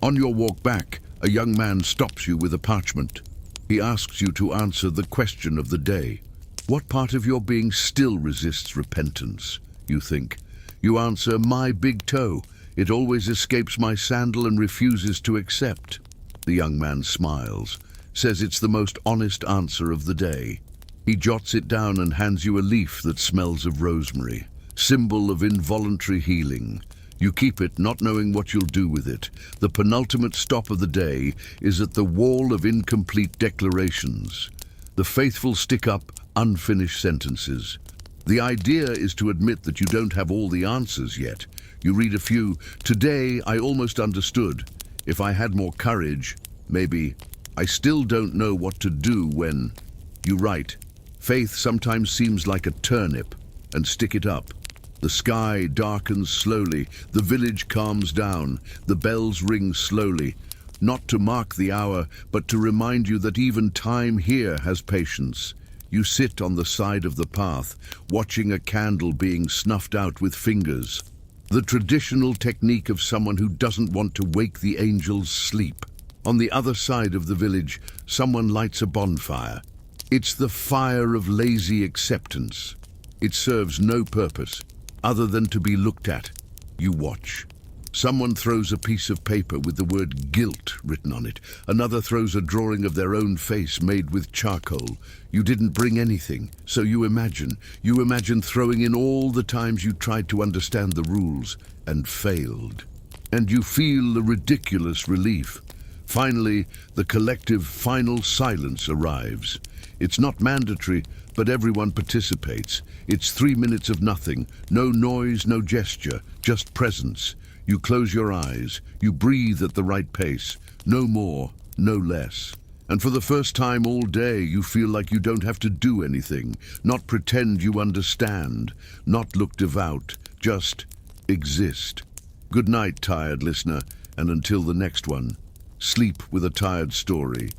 On your walk back, a young man stops you with a parchment. He asks you to answer the question of the day. What part of your being still resists repentance? You think. You answer, "My big toe. It always escapes my sandal and refuses to accept." The young man smiles, says it's the most honest answer of the day. He jots it down and hands you a leaf that smells of rosemary, symbol of involuntary healing. You keep it, not knowing what you'll do with it. The penultimate stop of the day is at the wall of incomplete declarations. The faithful stick up unfinished sentences. The idea is to admit that you don't have all the answers yet. You read a few, "Today I almost understood. If I had more courage, maybe. I still don't know what to do when." You write, "Faith sometimes seems like a turnip," and stick it up. The sky darkens slowly, the village calms down, the bells ring slowly, not to mark the hour, but to remind you that even time here has patience. You sit on the side of the path, watching a candle being snuffed out with fingers. The traditional technique of someone who doesn't want to wake the angels' sleep. On the other side of the village, someone lights a bonfire. It's the fire of lazy acceptance. It serves no purpose other than to be looked at. You watch. Someone throws a piece of paper with the word guilt written on it. Another throws a drawing of their own face made with charcoal. You didn't bring anything, so you imagine. You imagine throwing in all the times you tried to understand the rules and failed. And you feel a ridiculous relief. Finally, the collective final silence arrives. It's not mandatory, but everyone participates. It's 3 minutes of nothing, no noise, no gesture, just presence. You close your eyes, you breathe at the right pace, no more, no less. And for the first time all day, you feel like you don't have to do anything, not pretend you understand, not look devout, just exist. Good night, tired listener, and until the next one, sleep with a tired story.